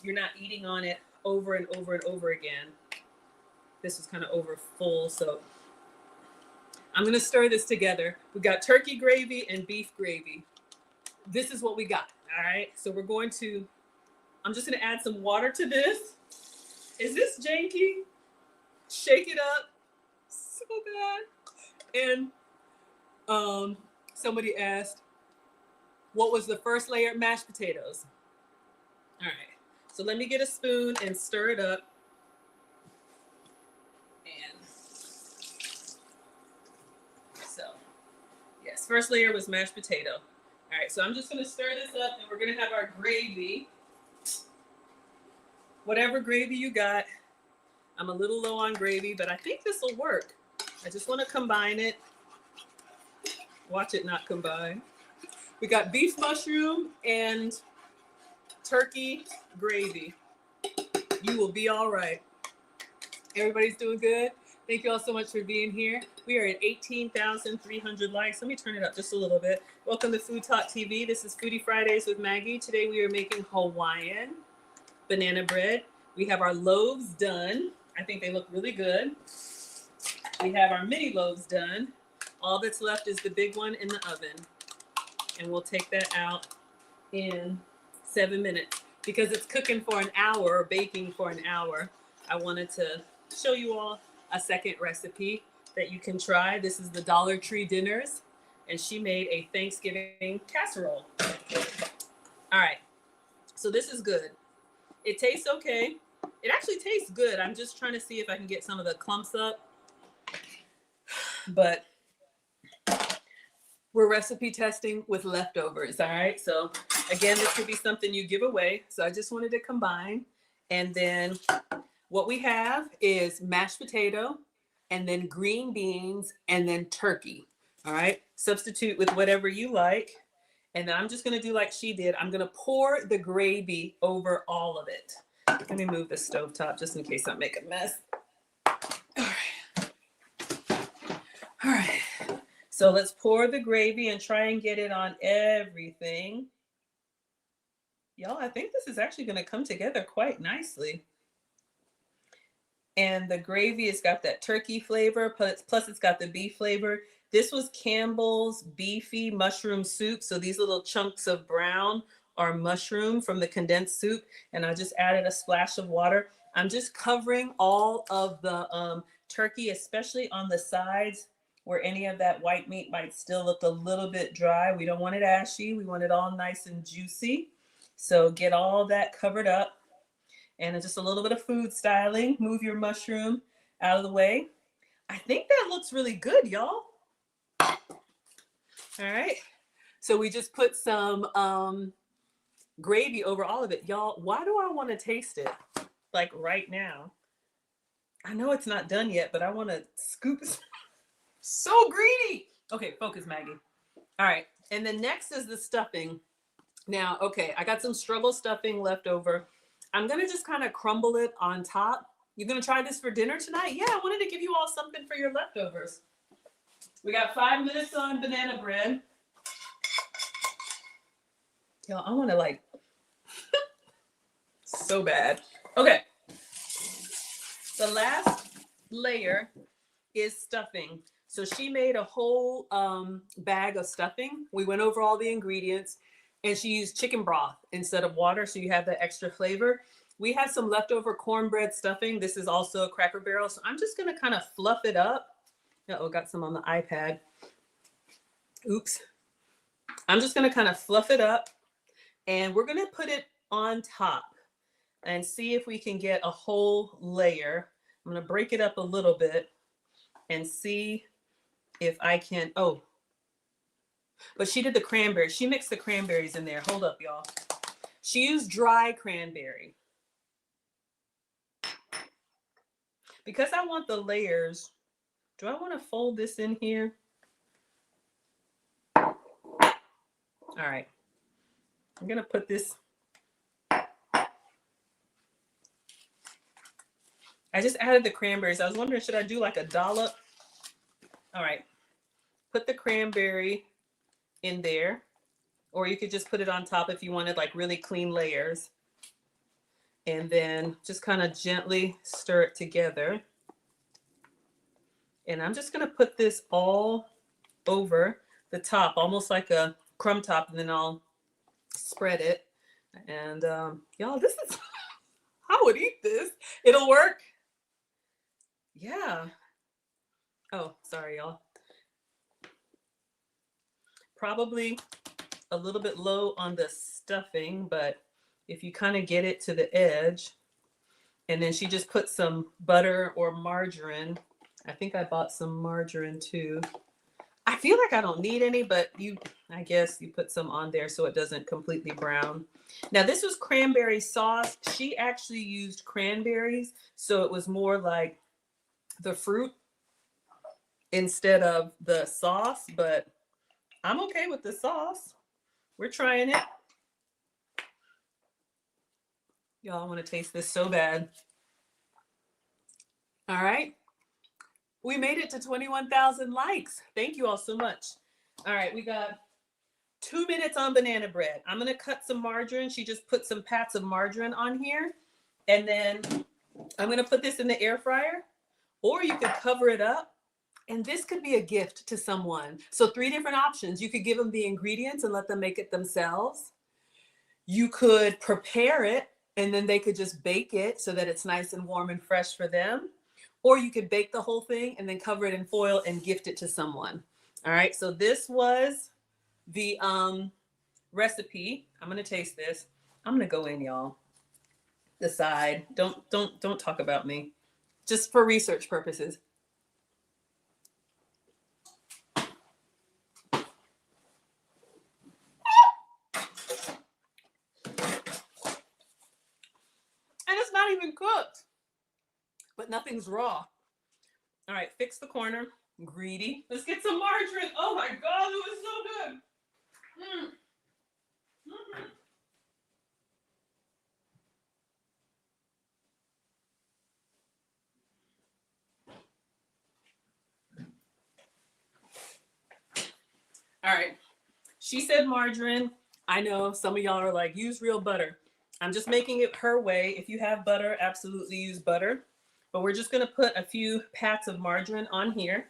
you're not eating on it over and over and over again. This is kind of over full, so I'm gonna stir this together. We got turkey gravy and beef gravy. This is what we got, all right? So I'm just gonna add some water to this. Is this janky? Shake it up so bad. And somebody asked, what was the first layer? Mashed potatoes. All right, so let me get a spoon and stir it up. And so, yes, first layer was mashed potato. All right, so I'm just gonna stir this up, and we're gonna have our gravy. Whatever gravy you got. I'm a little low on gravy, but I think this will work. I just want to combine it. Watch it not combine. We got beef mushroom and turkey gravy. You will be all right. Everybody's doing good. Thank you all so much for being here. We are at 18,300 likes. Let me turn it up just a little bit. Welcome to Food Talk TV. This is Foodie Fridays with Maggie. Today we are making Hawaiian banana bread. We have our loaves done. I think they look really good. We have our mini loaves done. All that's left is the big one in the oven. And we'll take that out in 7 minutes. Because it's cooking for an hour or baking for an hour, I wanted to show you all a second recipe that you can try. This is the Dollar Tree Dinners, and she made a Thanksgiving casserole. All right, so this is good. It tastes okay. It actually tastes good. I'm just trying to see if I can get some of the clumps up. But we're recipe testing with leftovers, all right? So again, this could be something you give away. So I just wanted to combine. And then what we have is mashed potato, and then green beans, and then turkey, all right? Substitute with whatever you like. And then I'm just gonna do like she did. I'm gonna pour the gravy over all of it. Let me move the stovetop just in case I make a mess. All right. So let's pour the gravy and try and get it on everything. Y'all, I think this is actually gonna come together quite nicely. And the gravy has got that turkey flavor, plus it's got the beef flavor. This was Campbell's beefy mushroom soup. So these little chunks of brown are mushroom from the condensed soup. And I just added a splash of water. I'm just covering all of the turkey, especially on the sides where any of that white meat might still look a little bit dry. We don't want it ashy. We want it all nice and juicy. So get all that covered up. And just a little bit of food styling. Move your mushroom out of the way. I think that looks really good, y'all. All right. So we just put some gravy over all of it. Y'all, why do I want to taste it? Like right now. I know it's not done yet, but I want to scoop. So greedy. Okay, focus, Maggie. All right. And then next is the stuffing. Now, okay, I got some struggle stuffing left over. I'm going to just kind of crumble it on top. You're going to try this for dinner tonight? Yeah, I wanted to give you all something for your leftovers. We got 5 minutes on banana bread. Y'all, I want to like, so bad. Okay. The last layer is stuffing. So she made a whole bag of stuffing. We went over all the ingredients and she used chicken broth instead of water. So you have the extra flavor. We had some leftover cornbread stuffing. This is also a Cracker Barrel. So I'm just going to kind of fluff it up. Uh-oh, got some on the iPad. Oops. I'm just going to kind of fluff it up and we're going to put it on top and see if we can get a whole layer. I'm going to break it up a little bit and see if I can. Oh, but she did the cranberries. She mixed the cranberries in there. Hold up, y'all. She used dry cranberry. Because I want the layers, do I want to fold this in here? All right. I'm going to put this. I just added the cranberries. I was wondering, should I do like a dollop? All right. Put the cranberry in there, or you could just put it on top if you wanted like really clean layers. And then just kind of gently stir it together. And I'm just going to put this all over the top, almost like a crumb top, and then I'll spread it. And y'all, this is, I would eat this. It'll work. Yeah. Oh, sorry, y'all. Probably a little bit low on the stuffing, but if you kind of get it to the edge, and then she just put some butter or margarine. I think I bought some margarine too. I feel like I don't need any, but I guess you put some on there so it doesn't completely brown. Now this was cranberry sauce. She actually used cranberries, so it was more like the fruit instead of the sauce, but I'm okay with the sauce. We're trying it. Y'all want to taste this so bad. All right. We made it to 21,000 likes. Thank you all so much. All right, we got 2 minutes on banana bread. I'm going to cut some margarine. She just put some pats of margarine on here. And then I'm going to put this in the air fryer, or you could cover it up. And this could be a gift to someone. So 3 different options. You could give them the ingredients and let them make it themselves. You could prepare it and then they could just bake it so that it's nice and warm and fresh for them. Or you could bake the whole thing and then cover it in foil and gift it to someone. All right, so this was the recipe. I'm gonna taste this. I'm gonna go in, y'all. The side. Don't talk about me. Just for research purposes. And it's not even cooked, but nothing's raw. All right, fix the corner. Greedy. Let's get some margarine. Oh my God, it was so good. All right, she said margarine. I know some of y'all are like, use real butter. I'm just making it her way. If you have butter, absolutely use butter. But we're just gonna put a few pats of margarine on here.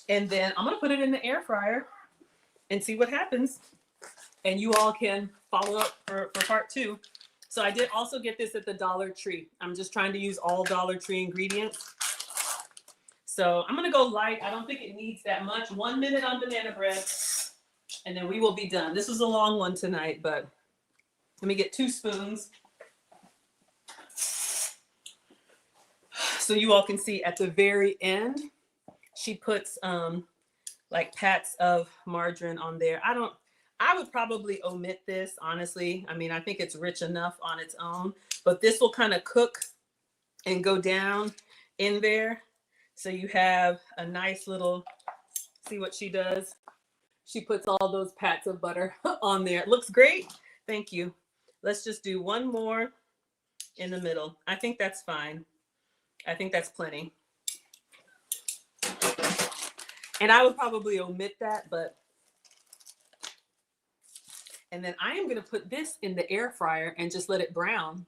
And then I'm gonna put it in the air fryer and see what happens. And you all can follow up for part 2. So I did also get this at the Dollar Tree. I'm just trying to use all Dollar Tree ingredients. So I'm gonna go light. I don't think it needs that much. 1 minute on banana bread, and then we will be done. This was a long one tonight, but let me get 2 spoons. So you all can see at the very end, she puts like pats of margarine on there. I would probably omit this, honestly. I mean, I think it's rich enough on its own, but this will kind of cook and go down in there. So you have a nice little, see what she does? She puts all those pats of butter on there. It looks great. Thank you. Let's just do one more in the middle. I think that's fine. I think that's plenty. And I would probably omit that, but. And then I am going to put this in the air fryer and just let it brown.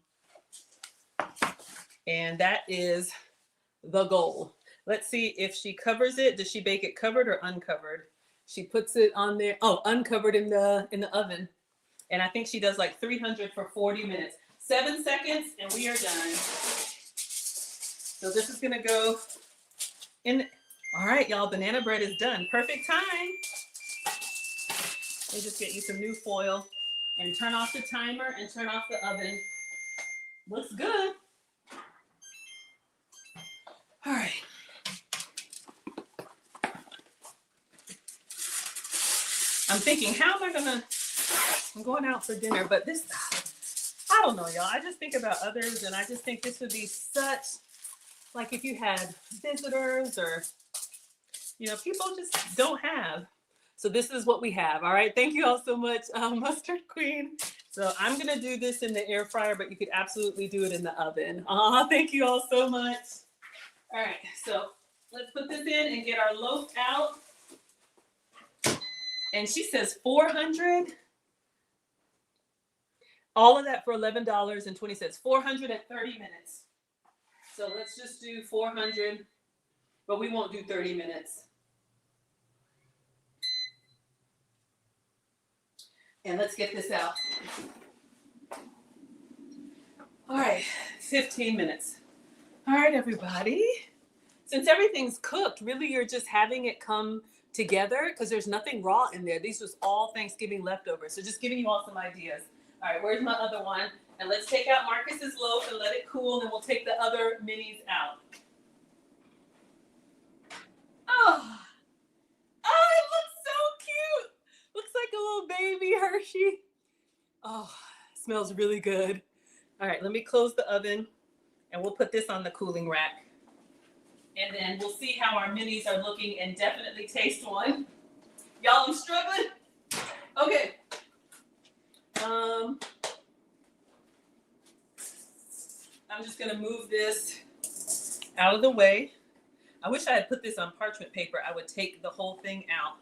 And that is the goal. Let's see if she covers it. Does she bake it covered or uncovered? She puts it on there. Oh, uncovered in the oven. And I think she does like 300 for 40 minutes. 7 seconds and we are done. So this is gonna go in. All right, y'all, banana bread is done. Perfect time. Let me just get you some new foil and turn off the timer and turn off the oven. Looks good. All right. I'm thinking, how am I gonna, I'm going out for dinner, but this, I don't know, y'all. I just think about others and I just think this would be such, like if you had visitors or, you know, people just don't have. So this is what we have. All right. Thank you all so much, Mustard Queen. So I'm going to do this in the air fryer, but you could absolutely do it in the oven. Thank you all so much. All right. So let's put this in and get our loaf out. And she says 400. All of that for $11.20. 430 minutes. So let's just do 400, but we won't do 30 minutes. And let's get this out. All right, 15 minutes. All right, everybody. Since everything's cooked, really you're just having it come together because there's nothing raw in there. These was all Thanksgiving leftovers. So just giving you all some ideas. All right, where's my other one? And let's take out Marcus's loaf and let it cool, and we'll take the other minis out. Oh, it looks so cute. Looks like a little baby Hershey. Oh, smells really good. All right, let me close the oven and we'll put this on the cooling rack. And then we'll see how our minis are looking and definitely taste one. Y'all, I'm struggling. Okay. I'm just gonna move this out of the way. I wish I had put this on parchment paper. I would take the whole thing out.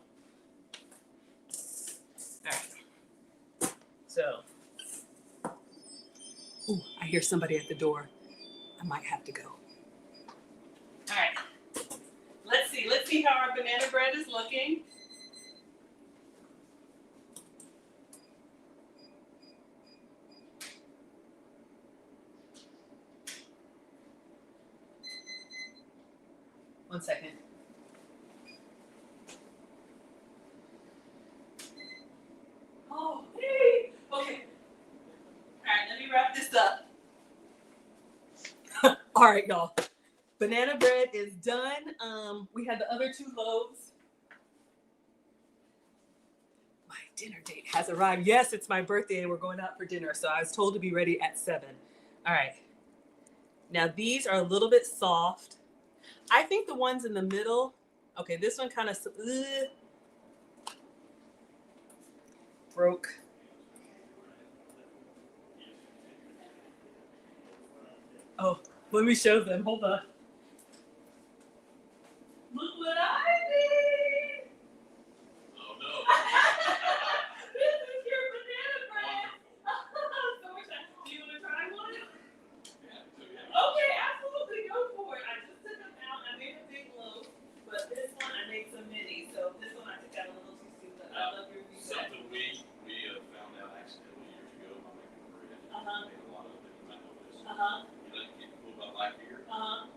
All right. So, ooh, I hear somebody at the door. I might have to go. All right. Let's see how our banana bread is looking. One second. Oh, hey. Okay. All right, let me wrap this up. All right, y'all. Banana bread is done. We had the other 2 loaves. My dinner date has arrived. Yes, it's my birthday and we're going out for dinner. So I was told to be ready at 7. All right. Now these are a little bit soft. I think the ones in the middle, okay, this one kind of broke. Oh, let me show them. Hold on. Look what I did. Oh no. This is your banana bread. So much fun. Do you want to try one? Okay, absolutely, go for it. I just took them out. I made a big loaf, but this one I made some mini. So this one I took out a little too soon, but I love your feedback. Something we found out accidentally years ago by making bread. Uh-huh. Made a lot of it. You might know this. Uh-huh. You know, get cool about life here. Uh-huh.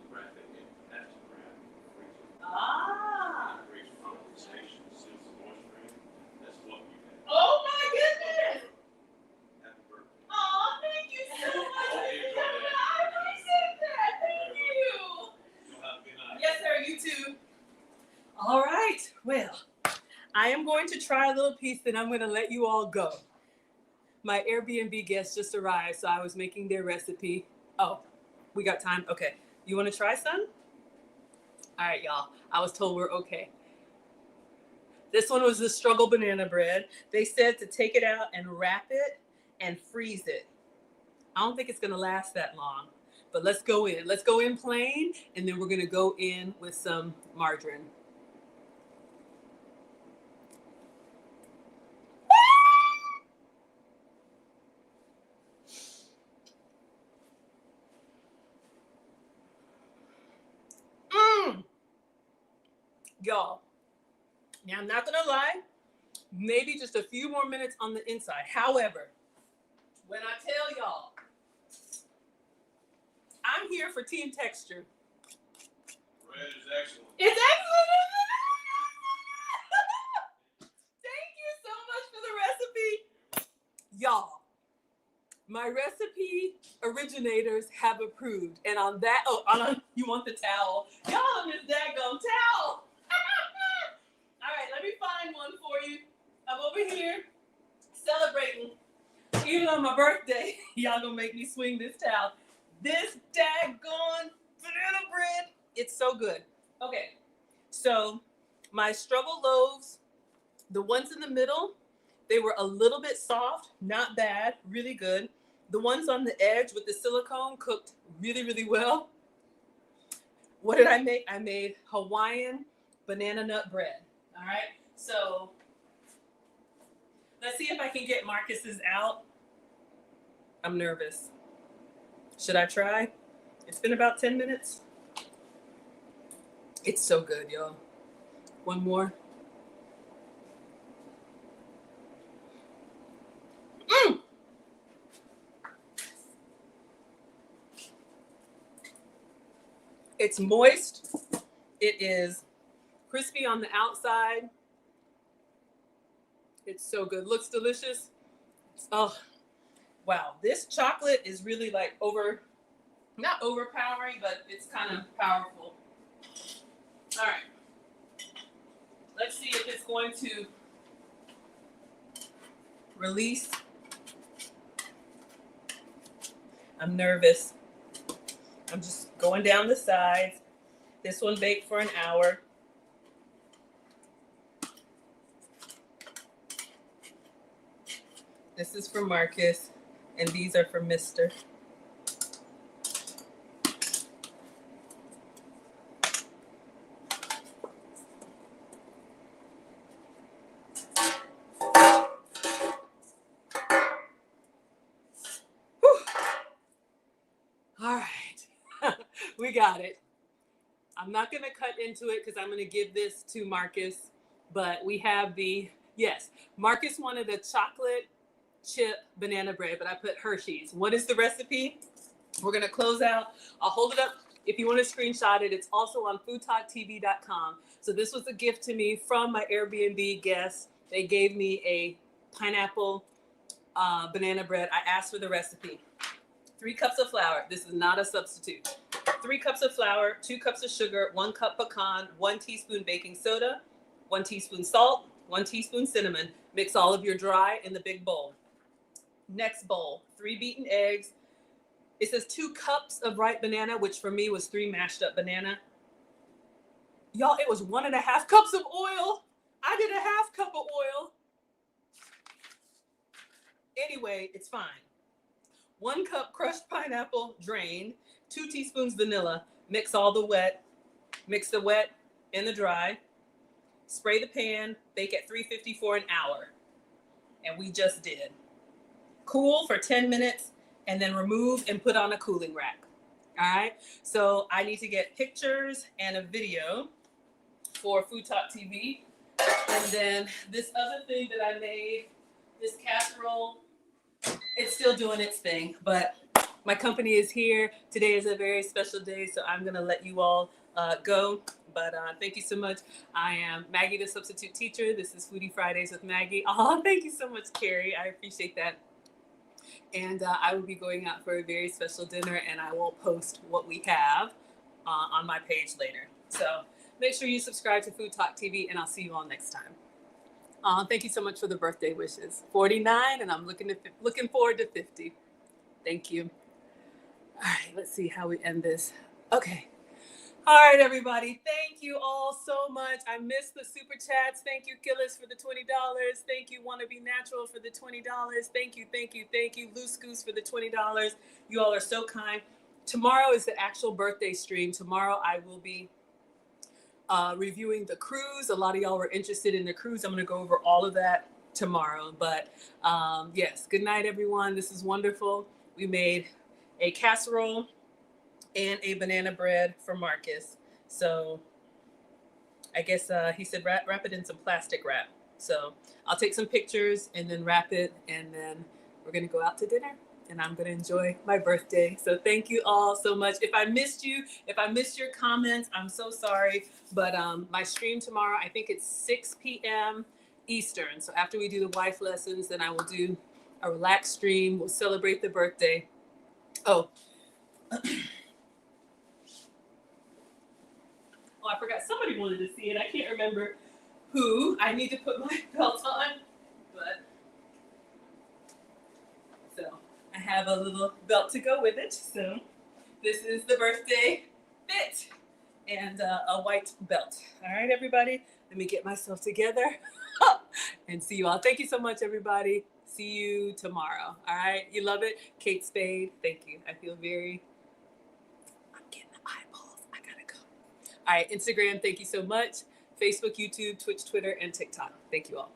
am going to try a little piece, then I'm going to let you all go. My Airbnb guests just arrived, so I was making their recipe. Oh, we got time? Okay. You want to try some? All right, y'all. I was told we're okay. This one was the struggle banana bread. They said to take it out and wrap it and freeze it. I don't think it's going to last that long, but let's go in. Let's go in plain, and then we're going to go in with some margarine. Y'all, now I'm not gonna lie, maybe just a few more minutes on the inside. However, when I tell y'all, I'm here for team texture. Bread is excellent. It's excellent. Thank you so much for the recipe. Y'all, my recipe originators have approved. And on that, you want the towel. Y'all on this daggone towel. All right, let me find one for you. I'm over here celebrating. Even on my birthday, y'all gonna make me swing this towel. This daggone banana bread, it's so good. Okay, so my struggle loaves, the ones in the middle, they were a little bit soft, not bad, really good. The ones on the edge with the silicone cooked really, really well. What did I make? I made Hawaiian banana nut bread. All right, so let's see if I can get Marcus's out. I'm nervous. Should I try? It's been about 10 minutes. It's so good, y'all. One more. It's moist. It is crispy on the outside. It's so good. Looks delicious. Oh, wow. This chocolate is really like not overpowering, but it's kind of powerful. All right. Let's see if it's going to release. I'm nervous. I'm just going down the sides. This one baked for an hour. This is for Marcus, and these are for Mr. Whew. All right, we got it. I'm not gonna cut into it because I'm gonna give this to Marcus, but we have yes, Marcus wanted a chocolate chip banana bread, but I put Hershey's. What is the recipe? We're gonna close out. I'll hold it up if you want to screenshot it. It's also on foodtalktv.com. So this was a gift to me from my Airbnb guests. They gave me a pineapple banana bread. I asked for the recipe. 3 cups of flour. This is not a substitute. 3 cups of flour, 2 cups of sugar, 1 cup pecan, 1 teaspoon baking soda, 1 teaspoon salt, 1 teaspoon cinnamon. Mix all of your dry in the big bowl. Next bowl, 3 beaten eggs. It says 2 cups of ripe banana, which for me was 3 mashed up banana. Y'all, it was 1.5 cups of oil. I did a half cup of oil. Anyway, it's fine. 1 cup crushed pineapple, drained. 2 teaspoons vanilla. Mix all the wet. Mix the wet and the dry. Spray the pan. Bake at 350 for an hour. And we just did. Cool for 10 minutes and then remove and put on a cooling rack. All right. So I need to get pictures and a video for Food Talk TV. And then this other thing that I made, this casserole, it's still doing its thing, but my company is here. Today is a very special day, so I'm going to let you all go. But thank you so much. I am Maggie, the substitute teacher. This is Foodie Fridays with Maggie. Oh, thank you so much, Carrie. I appreciate that. And I will be going out for a very special dinner, and I will post what we have on my page later. So make sure you subscribe to Food Talk TV, and I'll see you all next time. Thank you so much for the birthday wishes. 49, and I'm looking forward to 50. Thank you. All right, let's see how we end this. Okay. All right, everybody. Thank you all so much. I missed the super chats. Thank you, Gillis, for the $20. Thank you, Wanna Be Natural, for the $20. Thank you, Loose Goose, for the $20. You all are so kind. Tomorrow is the actual birthday stream. Tomorrow I will be reviewing the cruise. A lot of y'all were interested in the cruise. I'm going to go over all of that tomorrow. But yes, good night, everyone. This is wonderful. We made a casserole and a banana bread for Marcus. So I guess he said wrap it in some plastic wrap. So I'll take some pictures and then wrap it, and then we're going to go out to dinner. And I'm going to enjoy my birthday. So thank you all so much. If I missed you, if I missed your comments, I'm so sorry. But my stream tomorrow, I think it's 6 p.m. Eastern. So after we do the wife lessons, then I will do a relaxed stream. We'll celebrate the birthday. Oh. Oh, I forgot. Somebody wanted to see it. I can't remember who. I need to put my belt on. But so I have a little belt to go with it. So this is the birthday fit and a white belt. All right, everybody. Let me get myself together and see you all. Thank you so much, everybody. See you tomorrow. All right. You love it. Kate Spade. Thank you. I feel very, I'm getting the eyeballs. I gotta go. All right. Instagram. Thank you so much. Facebook, YouTube, Twitch, Twitter, and TikTok. Thank you all.